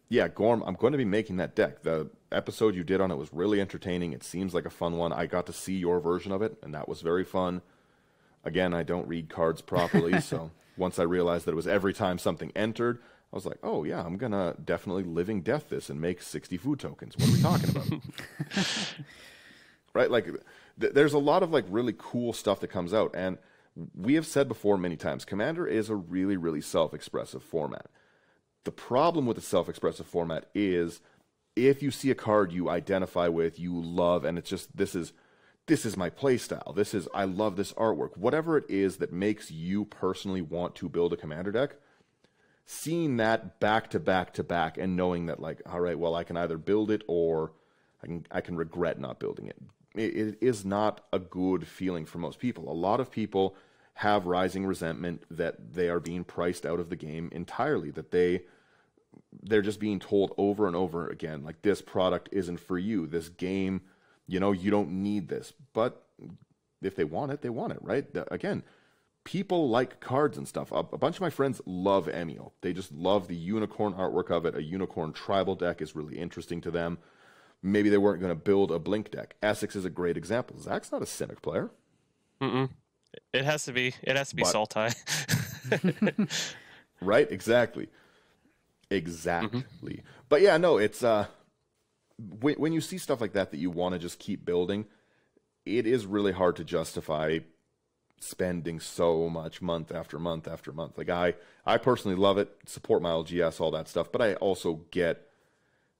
Yeah, Gorm. I'm going to be making that deck. The episode you did on it was really entertaining. It seems like a fun one. I got to see your version of it, and that was very fun. Again, I don't read cards properly, so once I realized that it was every time something entered, I was like, oh yeah, I'm going to definitely living death this and make 60 food tokens. What are we talking about? Right? Like, there's a lot of like really cool stuff that comes out, and we have said before many times, Commander is a really, really self-expressive format. The problem with the self-expressive format is if you see a card you identify with, you love, and it's just, this is my play style. I love this artwork. Whatever it is that makes you personally want to build a Commander deck, seeing that back to back to back and knowing that, like, all right, well, I can either build it or I can regret not building it. It is not a good feeling for most people. A lot of people have rising resentment that they are being priced out of the game entirely, that they're just being told over and over again, like, this product isn't for you. This game, you know, you don't need this. But if they want it, right? Again, people like cards and stuff. A bunch of my friends love Emio. They just love the unicorn artwork of it. A unicorn tribal deck is really interesting to them. Maybe they weren't going to build a Blink deck. Essex is a great example. Zach's not a Simic player. It has to be Sultai. Right? Exactly. But yeah, no, it's when you see stuff like that you want to just keep building, it is really hard to justify spending so much month after month after month. Like, I personally love it, support my LGS, all that stuff, but I also get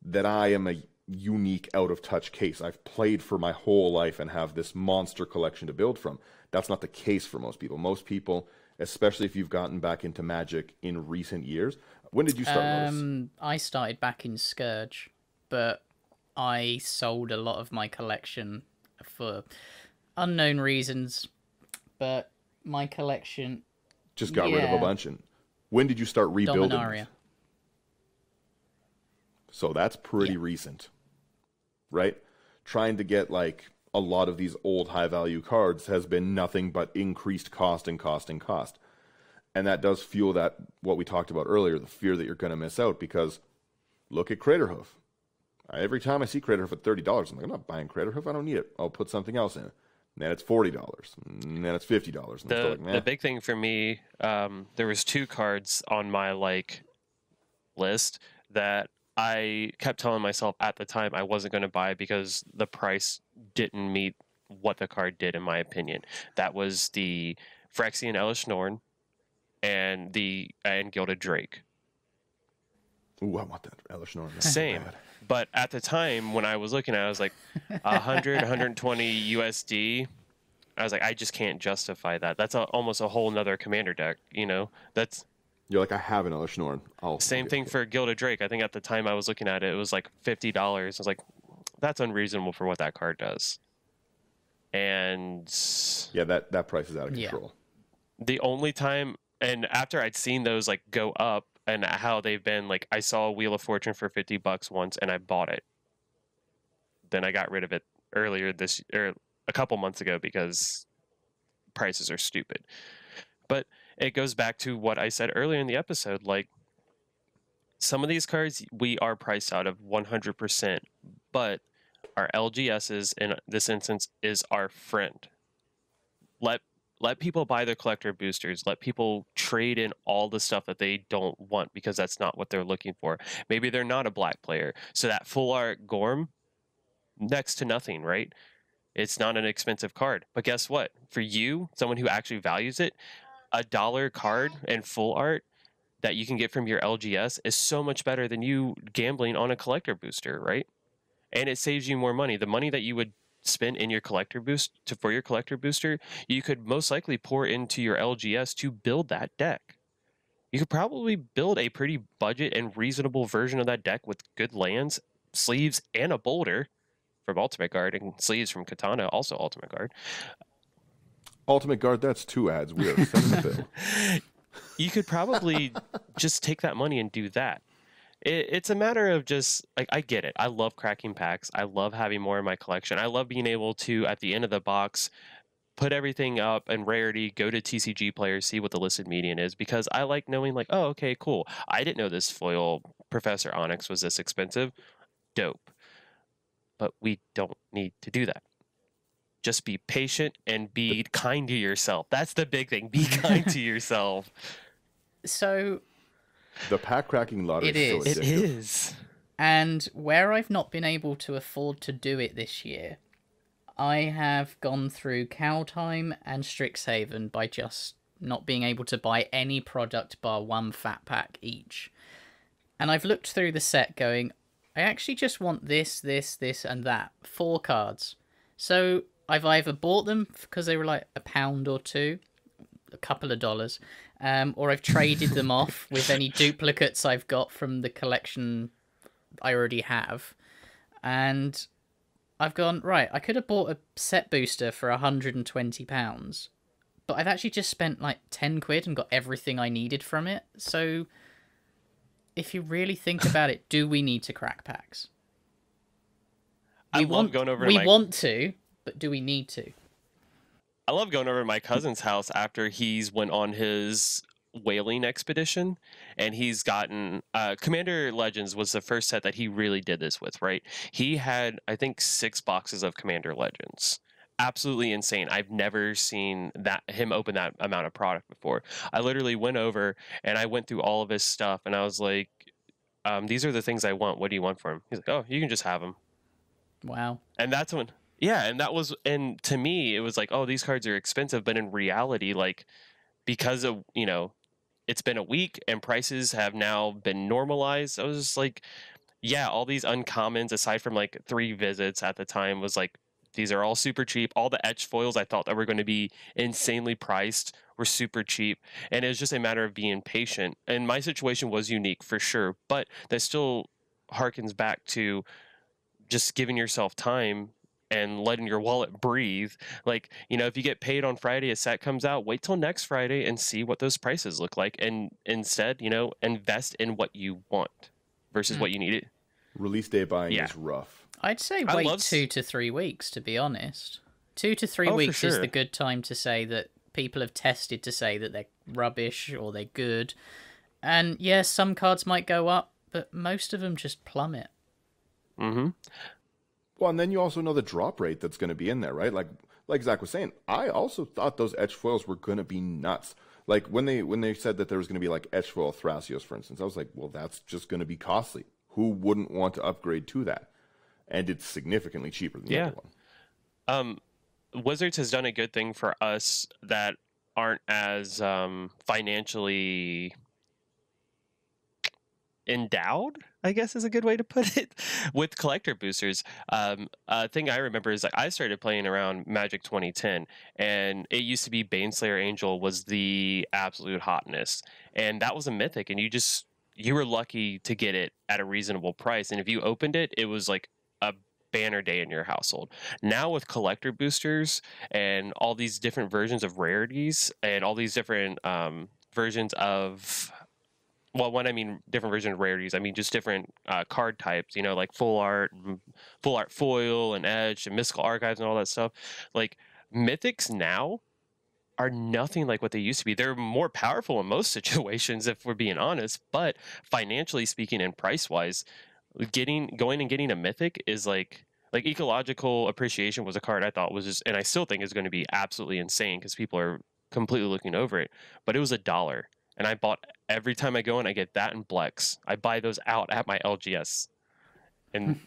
that I am a unique out of touch case. I've played for my whole life and have this monster collection to build from. That's not the case for most people. Most people, especially if you've gotten back into Magic in recent years. When did you start, Lotus? I started back in Scourge, but I sold a lot of my collection for unknown reasons. But my collection just got rid of a bunch. And when did you start rebuilding? Dominaria. So that's pretty recent, right? Trying to get like a lot of these old high-value cards has been nothing but increased cost and cost and cost. And that does fuel that, what we talked about earlier, the fear that you're going to miss out, because look at Craterhoof. Every time I see Craterhoof at $30, I'm like, I'm not buying Craterhoof. I don't need it. I'll put something else in it. And then it's $40. And then it's $50. And The big thing for me, there was 2 cards on my list that I kept telling myself at the time I wasn't going to buy because the price didn't meet what the card did, in my opinion. That was the Phyrexian Elish Norn and Gilded Drake. Ooh, I want that Elish Norn. Same. But at the time when I was looking at it, I was like 100, 120 USD. I was like, I just can't justify that. That's almost a whole nother commander deck, you know? You're like, I have an Elish Norn. Same thing for Gilded Drake. I think at the time I was looking at it, it was like $50. I was like, that's unreasonable for what that card does. And yeah, that price is out of control. The only time, and after I'd seen those go up and how they've been, I saw Wheel of Fortune for $50 once and I bought it. Then I got rid of it earlier a couple months ago because prices are stupid. But it goes back to what I said earlier in the episode. Some of these cards we are priced out of 100%, but our LGSs in this instance is our friend. Let people buy their collector boosters. Let people trade in all the stuff that they don't want because that's not what they're looking for. Maybe they're not a black player. So that full art Gorm, next to nothing, right? It's not an expensive card. But guess what? For you, someone who actually values it, $1 card and full art that you can get from your LGS is so much better than you gambling on a collector booster, right? And it saves you more money. The money that you would spend in your collector for your collector booster, you could most likely pour into your LGS to build that deck. You could probably build a pretty budget and reasonable version of that deck with good lands, sleeves, and a bolter from Ultimate Guard, and sleeves from Katana, also Ultimate Guard. Ultimate Guard, that's 2 ads. We are sending the bill. You could probably just take that money and do that. It's a matter of just, I get it. I love cracking packs. I love having more in my collection. I love being able to, at the end of the box, put everything up in rarity, go to TCG players, see what the listed median is, because I like knowing, oh, okay, cool. I didn't know this foil Professor Onyx was this expensive. Dope. But we don't need to do that. Just be patient and be kind to yourself. That's the big thing. Be kind to yourself. So the pack cracking lottery is so addictive. It is. And where I've not been able to afford to do it this year, I have gone through Cowtime and Strixhaven by just not being able to buy any product bar 1 fat pack each. And I've looked through the set going, I actually just want this, and that. 4 cards. So I've either bought them because they were £1 or $2, a couple of dollars, or I've traded them off with any duplicates I've got from the collection I already have. And I've gone, right, I could have bought a set booster for £120, but I've actually just spent 10 quid and got everything I needed from it. So if you really think about it, do we need to crack packs? We want to, but do we need to? I love going over to my cousin's house after he's went on his whaling expedition, and he's gotten Commander Legends was the first set that he really did this with, right? He had, I think, 6 boxes of Commander Legends. Absolutely insane. I've never seen him open that amount of product before. I literally went over and I went through all of his stuff, and I was like, these are the things I want. What do you want for him? He's like, oh, you can just have them. Wow. And that's when, and to me, it was like, oh, these cards are expensive. But in reality, because of, it's been a week and prices have now been normalized. I was just like, yeah, all these uncommons, aside from 3 visits at the time, was these are all super cheap. All the etch foils I thought that were going to be insanely priced were super cheap. And it was just a matter of being patient. And my situation was unique for sure, but that still harkens back to just giving yourself time and letting your wallet breathe. If you get paid on Friday, a set comes out, wait till next Friday and see what those prices look like. And instead, invest in what you want versus what you need. Release day buying is rough. I'd say I wait love 2 to 3 weeks, to be honest. 2 to 3 Oh, for weeks is sure. the good time to say that people have tested to say that they're rubbish or they're good. And yes, some cards might go up, but most of them just plummet. Mm-hmm. Well, and then you also know the drop rate that's going to be in there, right? Like Zach was saying, I also thought those etch foils were going to be nuts. Like when they said that there was going to be like etch foil Thrasios, for instance, I was like, well, that's just going to be costly. Who wouldn't want to upgrade to that? And it's significantly cheaper than the other one. Wizards has done a good thing for us that aren't as financially endowed, I guess is a good way to put it, with collector boosters. A thing I remember is like I started playing around Magic 2010, and it used to be Baneslayer Angel was the absolute hotness, and that was a mythic, and you were lucky to get it at a reasonable price, and if you opened it, it was like a banner day in your household. Now with collector boosters and all these different versions of rarities and all these different versions of, well, when I mean different versions of rarities, I mean just different card types, like full art foil and edge and mystical archives and all that stuff. Like mythics now are nothing like what they used to be. They're more powerful in most situations, if we're being honest, but financially speaking and price wise, going and getting a mythic is like ecological appreciation was a card I thought was just, and I still think is going to be absolutely insane because people are completely looking over it, but it was $1. And I bought every time I go and I get that and Blex. I buy those out at my LGS. And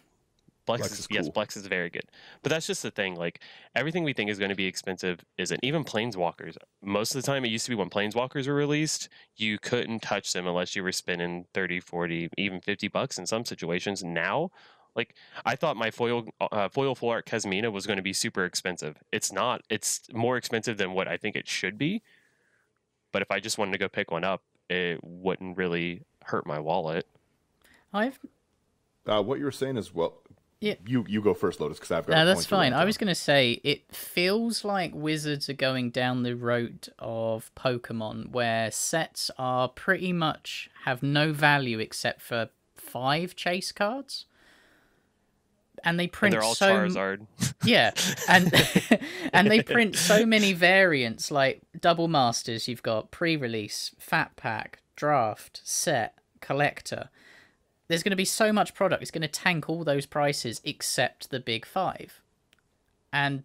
Blex is cool. yes, Blex is very good. But that's just the thing. Like everything we think is going to be expensive isn't. Even Planeswalkers. Most of the time it used to be when Planeswalkers were released, you couldn't touch them unless you were spending 30, 40, even $50 in some situations. Now, like I thought my foil full art Kesmina was going to be super expensive. It's not. It's more expensive than what I think it should be. But if I just wanted to go pick one up, it wouldn't really hurt my wallet. I've What you were saying is, well, Yeah. you go first, Lotus, because I've got. No, a that's point to fine. run I was down. going to say, it feels like Wizards are going down the road of Pokemon, where sets are pretty much have no value except for 5 chase cards. And they And print they're all so Charizard. yeah, and and they print so many variants, like Double Masters. You've got pre-release, Fat Pack, Draft, Set, Collector. There's going to be so much product. It's going to tank all those prices except the big 5. And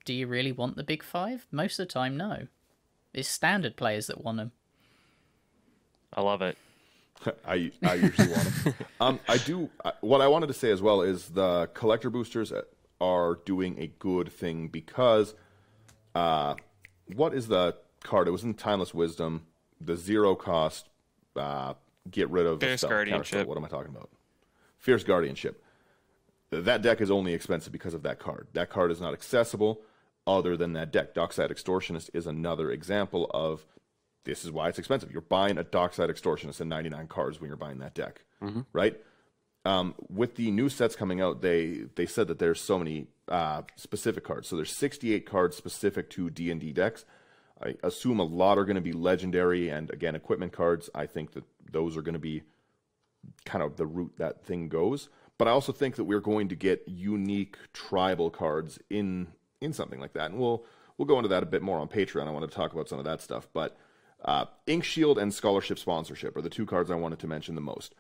do you really want the big 5? Most of the time, no. It's standard players that want them. I love it. I usually want them. I do. What I wanted to say as well is the collector boosters are doing a good thing because, what is the card? It was in Timeless Wisdom. The 0 cost. Get rid of Fierce spell, Guardianship. counterspell. What am I talking about? Fierce Guardianship. That deck is only expensive because of that card. That card is not accessible other than that deck. Dockside Extortionist is another example of this is why it's expensive. You're buying a Dockside Extortionist and 99 cards when you're buying that deck, right? With the new sets coming out, they said that there's so many specific cards. So there's 68 cards specific to D&D decks. I assume a lot are going to be legendary and, again, equipment cards. I think that those are going to be kind of the route that thing goes. But I also think that we're going to get unique tribal cards in something like that. And we'll go into that a bit more on Patreon. I want to talk about some of that stuff. But Ink Shield and Scholarship Sponsorship are the 2 cards I wanted to mention the most.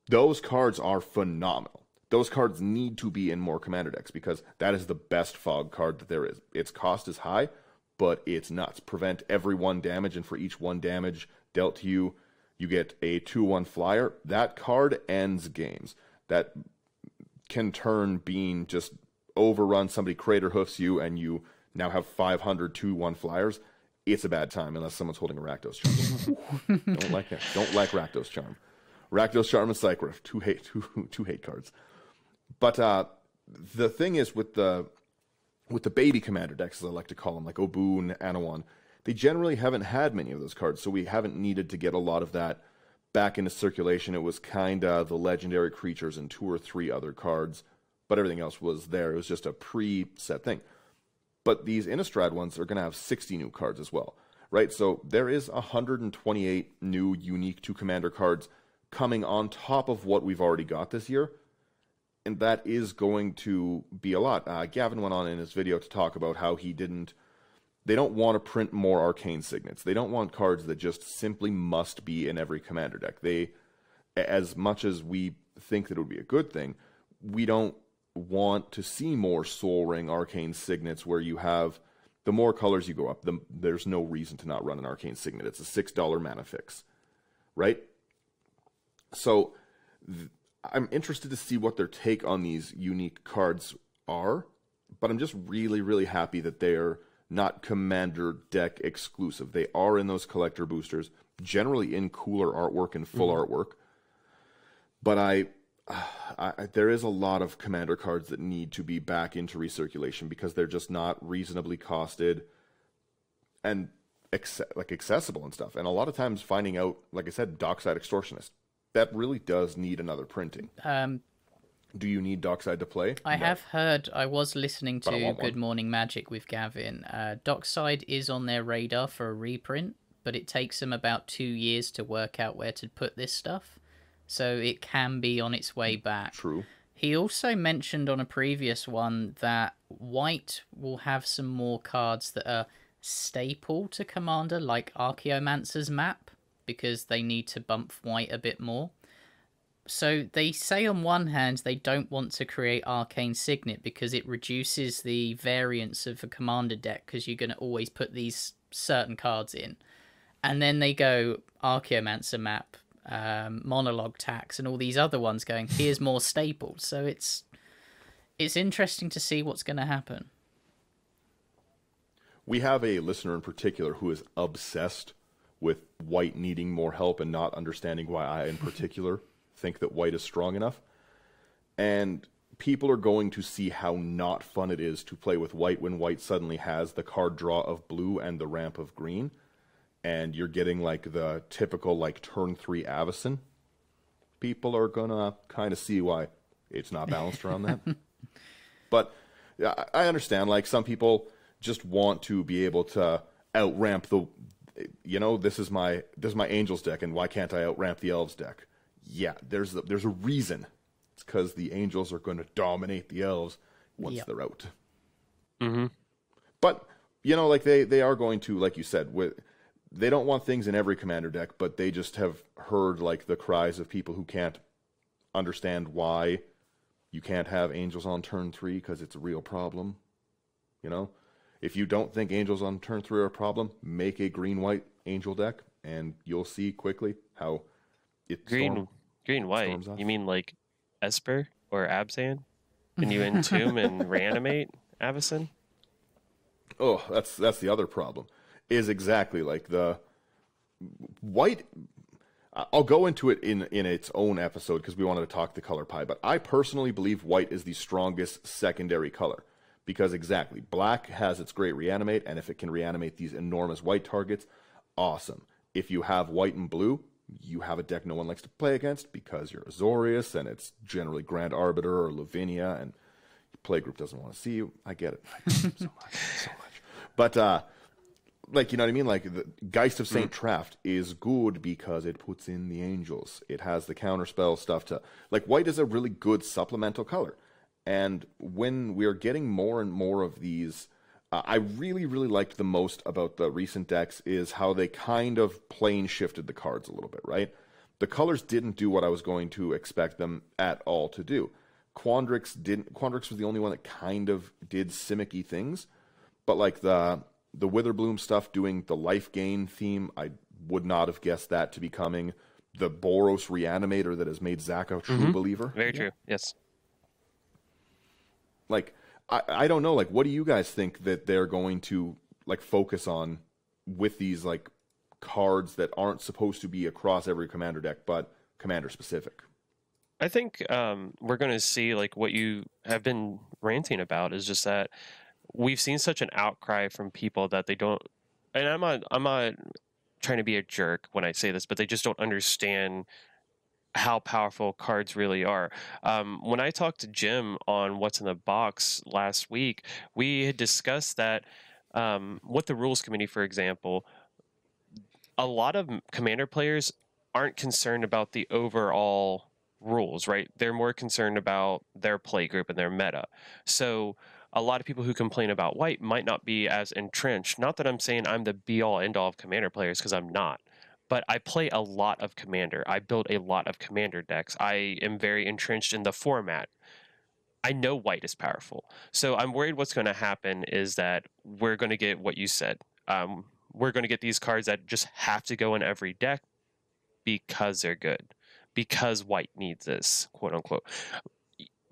Those cards are phenomenal. Those cards need to be in more Commander decks because that is the best fog card that there is. Its cost is high, but it's nuts. Prevent every 1 damage, and for each 1 damage dealt to you, you get a 2/1 flyer. That card ends games. That can turn being just overrun, somebody crater hoofs you, and you now have 500 2/1 flyers. It's a bad time unless someone's holding a Rakdos Charm. Don't like that. Don't like Rakdos Charm. Rakdos Charm and Cyclif, two hate cards. But the thing is with the baby commander decks, as I like to call them, like Obu and Anawan, they generally haven't had many of those cards, so we haven't needed to get a lot of that back into circulation. It was kind of the legendary creatures and 2 or 3 other cards, but everything else was there. It was just a pre-set thing. But these Innistrad ones are going to have 60 new cards as well, right? So there is 128 new unique to Commander cards coming on top of what we've already got this year. and that is going to be a lot. Gavin went on in his video to talk about how they don't want to print more arcane signets. They don't want cards that just simply must be in every commander deck. As much as we think that it would be a good thing, we don't want to see more Soul Ring arcane signets where you have, the more colors you go up, there's no reason to not run an arcane signet. It's a $6 mana fix, right? So I'm interested to see what their take on these unique cards are, but I'm just really, really happy that they're not commander deck exclusive. They are in those collector boosters, generally in cooler artwork and full artwork. But there is a lot of commander cards that need to be back into recirculation because they're just not reasonably costed and accessible and stuff. And a lot of times finding out, like I said, Dockside Extortionist, that really does need another printing. Do you need Dockside to play? I have heard, I was listening to Good Morning Magic with Gavin. Dockside is on their radar for a reprint, but it takes them about 2 years to work out where to put this stuff. So it can be on its way back. True. He also mentioned on a previous one that White will have some more cards that are staple to Commander, like Archaeomancer's map, because they need to bump White a bit more. So they say on one hand they don't want to create Arcane Signet because it reduces the variance of a Commander deck because you're going to always put these certain cards in. And then they go Archaeomancer map, Monologue Tax, and all these other ones going, here's more staples. So it's interesting to see what's going to happen. We have a listener in particular who is obsessed with White needing more help and not understanding why I in particular think that White is strong enough. And people are going to see how not fun it is to play with White when White suddenly has the card draw of blue and the ramp of green. And you're getting like the typical like turn 3 Avacyn. People are gonna kind of see why it's not balanced around that. But I understand, like, some people just want to be able to outramp this is my Angels deck, and why can't I outramp the Elves deck? Yeah, there's a reason. It's because the Angels are going to dominate the Elves once they're out. Mm-hmm. But like they are going to, like you said, they don't want things in every commander deck, but they just have heard like the cries of people who can't understand why you can't have Angels on turn 3 because it's a real problem. If you don't think Angels on turn 3 are a problem, make a green-white Angel deck, and you'll see quickly how it green-white. You mean like Esper or Abzan? Can you entomb and reanimate Avacyn? Oh, that's the other problem. Is exactly like the White. I'll go into it in its own episode because we wanted to talk the color pie, but I personally believe White is the strongest secondary color because exactly, Black has its great reanimate, and if it can reanimate these enormous White targets, awesome. If you have White and Blue, you have a deck no one likes to play against because you're Azorius, and it's generally Grand Arbiter or Lavinia, and your playgroup doesn't want to see you. I get it. I get it so much. But, like, you know what I mean? Like, the Geist of St. Traft is good because it puts in the Angels. It has the counterspell stuff to... Like, White is a really good supplemental color. And when we are getting more and more of these... I really, really liked the most about the recent decks is how they kind of plane shifted the cards a little bit, right? The colors didn't do what I was going to expect them at all to do. Quandrix was the only one that kind of did Simic-y things. But, like, the Witherbloom stuff doing the life gain theme, I would not have guessed that to be coming. The Boros Reanimator that has made Zach a true believer. Very true, yes. Like, I don't know, like, what do you guys think that they're going to, like, focus on with these, like, cards that aren't supposed to be across every commander deck, but commander specific? I think we're going to see, like, what you have been ranting about is just that we've seen such an outcry from people that they don't, and I'm not trying to be a jerk when I say this, but they just don't understand how powerful cards really are. When I talked to Jim on What's in the Box last week, we had discussed that with the rules committee, for example, a lot of commander players aren't concerned about the overall rules, right? They're more concerned about their play group and their meta. So a lot of people who complain about white might not be as entrenched. Not that I'm saying I'm the be all end all of commander players, because I'm not. But I play a lot of commander. I build a lot of commander decks. I am very entrenched in the format. I know white is powerful. So I'm worried what's going to happen is that we're going to get what you said. We're going to get these cards that just have to go in every deck because they're good, because white needs this, quote unquote,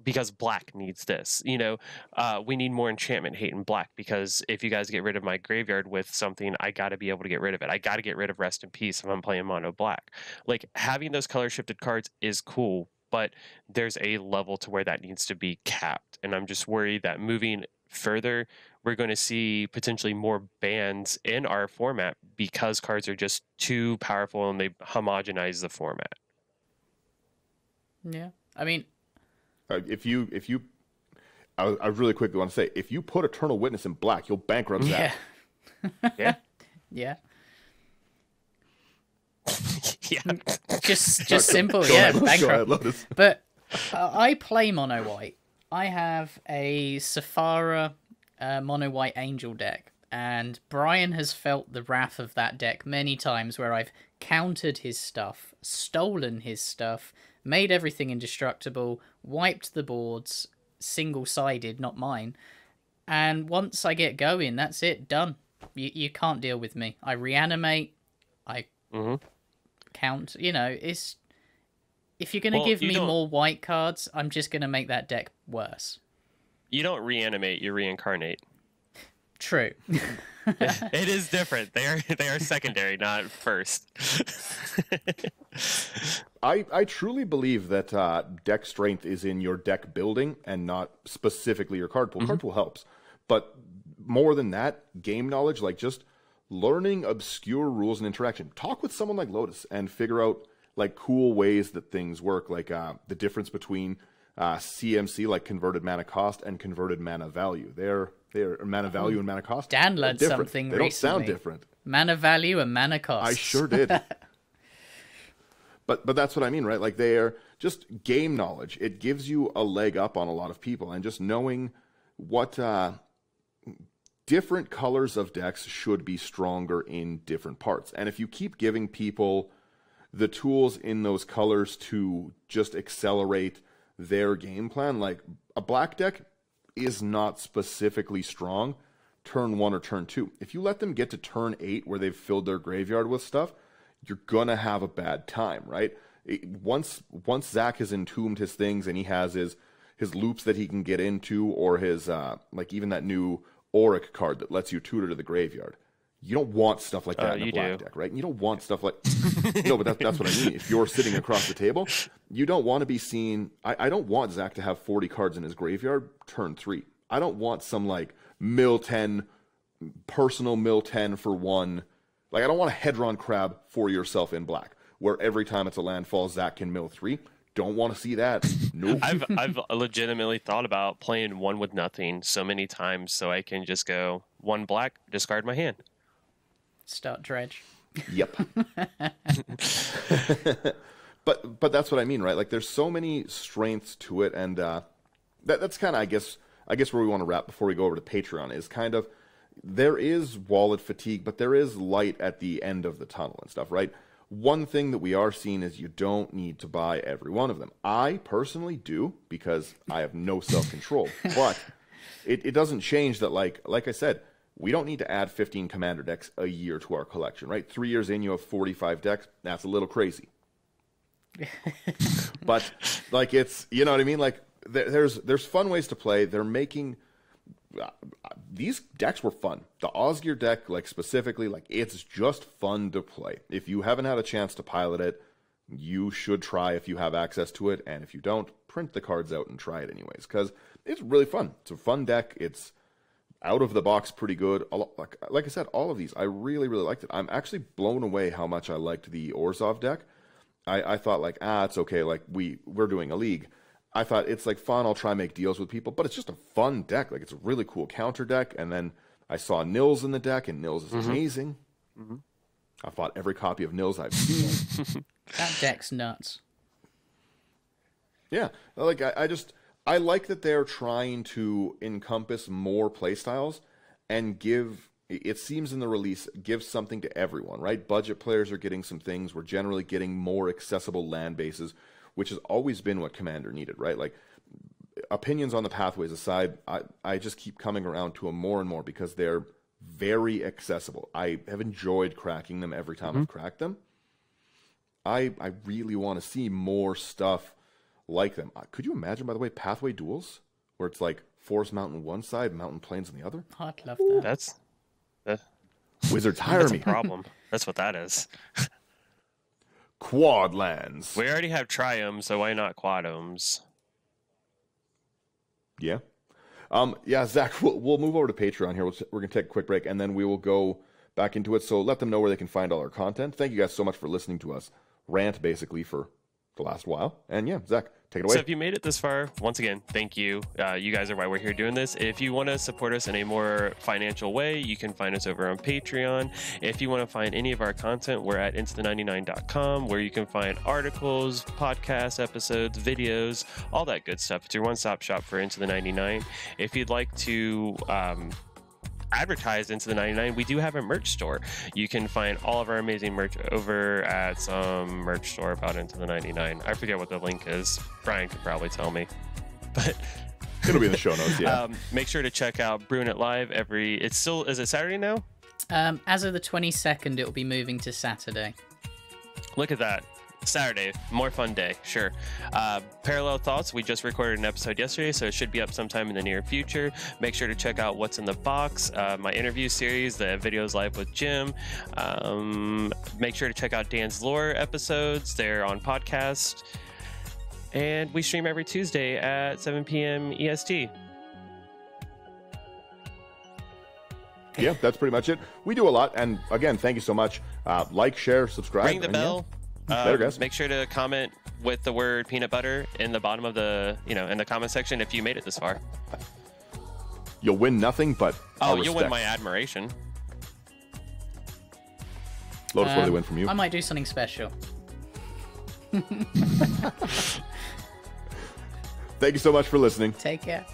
because black needs this. We need more enchantment hate in black, because if you guys get rid of my graveyard with something, I got to be able to get rid of it. I got to get rid of Rest in Peace if I'm playing mono black. Like, having those color shifted cards is cool, but there's a level to where that needs to be capped. And I'm just worried that moving further, we're going to see potentially more bans in our format because cards are just too powerful and they homogenize the format. Yeah. I mean, I really quickly want to say, if you put Eternal Witness in black, you'll bankrupt that. Yeah. yeah. Yeah. Just simple, Go yeah, ahead, bankrupt. Lotus. But I play mono white. I have a Saphara mono white angel deck, and Brian has felt the wrath of that deck many times, where I've countered his stuff, stolen his stuff, made everything indestructible, wiped the boards, single-sided, not mine. And once I get going, that's it, done. You can't deal with me. I reanimate, I count, it's... If you're going to give me more white cards, I'm just going to make that deck worse. You don't reanimate, you reincarnate. True. It is different. They are secondary, not first. I truly believe that deck strength is in your deck building and not specifically your card pool. Card pool helps. But more than that, game knowledge, like just learning obscure rules and interaction. Talk with someone like Lotus and figure out like cool ways that things work, like the difference between CMC, like converted mana cost, and converted mana value. They're mana value and mana cost. Dan learned something They recently. don't sound different. Mana value and mana cost. I sure did. But that's what I mean, right? Like, they are just game knowledge. It gives you a leg up on a lot of people, and just knowing what different colors of decks should be stronger in different parts. And if you keep giving people the tools in those colors to just accelerate their game plan, like a black deck is not specifically strong turn 1 or turn 2. If you let them get to turn 8 where they've filled their graveyard with stuff, you're gonna have a bad time, right? Once Zach has entombed his things and he has his loops that he can get into, or his like even that new Auric card that lets you tutor to the graveyard. You don't want stuff like that in a black deck, right? You don't want stuff like... No, but that's what I mean. If you're sitting across the table, you don't want to be seen... I don't want Zach to have 40 cards in his graveyard turn 3. I don't want some, like, personal mill 10 for 1. Like, I don't want a Hedron Crab for yourself in black, where every time it's a landfall, Zach can mill 3. Don't want to see that. Nope. I've legitimately thought about playing 1 with nothing so many times so I can just go 1 black, discard my hand. Start dredge. Yep. But that's what I mean, right? Like, there's so many strengths to it, and that's kind of, I guess where we want to wrap before we go over to Patreon is kind of, there is wallet fatigue, but there is light at the end of the tunnel and stuff, right? One thing that we are seeing is you don't need to buy every one of them. I personally do, because I have no self-control, but it doesn't change that, like I said, we don't need to add 15 commander decks a year to our collection, right? 3 years in, you have 45 decks. That's a little crazy. But, like, it's, you know what I mean? Like, there's fun ways to play. They're making... these decks were fun. The Osgear deck, like, specifically, like, it's just fun to play. If you haven't had a chance to pilot it, you should try if you have access to it. And if you don't, print the cards out and try it anyways, because it's really fun. It's a fun deck. It's out of the box pretty good. Like I said, all of these, I really, really liked it. I'm actually blown away how much I liked the Orzhov deck. I thought, like, it's okay, like, we're doing a league. I thought, it's, like, fun, I'll try and make deals with people, but it's just a fun deck. Like, it's a really cool counter deck, and then I saw Nils in the deck, and Nils is amazing. I bought every copy of Nils I've seen. That deck's nuts. Yeah, like I like that they're trying to encompass more playstyles and give. It seems in the release gives something to everyone, right? Budget players are getting some things. We're generally getting more accessible land bases, which has always been what Commander needed, right? Like, opinions on the pathways aside, I just keep coming around to them more and more because they're very accessible. I have enjoyed cracking them every time I've cracked them. I really want to see more stuff like them. Could you imagine, by the way, pathway duels where it's like Forest Mountain one side, Mountain Plains on the other? I'd love that. That's Wizards hire me. a problem. That's what that is. Quad lands. We already have triomes, so why not quadomes? Yeah. Yeah, Zach, we'll move over to Patreon here. We're going to take a quick break, and then we will go back into it. So let them know where they can find all our content. Thank you guys so much for listening to us rant, basically, for the last while. And yeah, Zach, take it away. So if you made it this far, once again, thank you. You guys are why we're here doing this. If you want to support us in a more financial way, you can find us over on Patreon. If you want to find any of our content, we're at into99.com, where you can find articles, podcast episodes, videos, all that good stuff. It's your one-stop shop for Into the 99. If you'd like to advertised Into the 99, we do have a merch store. You can find all of our amazing merch over at some merch store about Into the 99. I forget what the link is. Brian could probably tell me, but it'll be in the show notes. Yeah. Make sure to check out Brewing It Live is it Saturday now? As of the 22nd, it will be moving to Saturday. Look at that. Saturday, more fun day, sure. Parallel Thoughts, we just recorded an episode yesterday, so it should be up sometime in the near future. Make sure to check out What's in the Box, my interview series, the videos live with Jim. Make sure to check out Dan's Lore episodes. They're on podcast. And we stream every Tuesday at 7 p.m. EST. Yeah, that's pretty much it. We do a lot, and again, thank you so much. Like, share, subscribe. Ring the bell. Yeah. Later, guys. Make sure to comment with the word peanut butter in the bottom of the, in the comment section if you made it this far. You'll win nothing, but you'll win my admiration. Lotus, what do they win from you? I might do something special. Thank you so much for listening. Take care.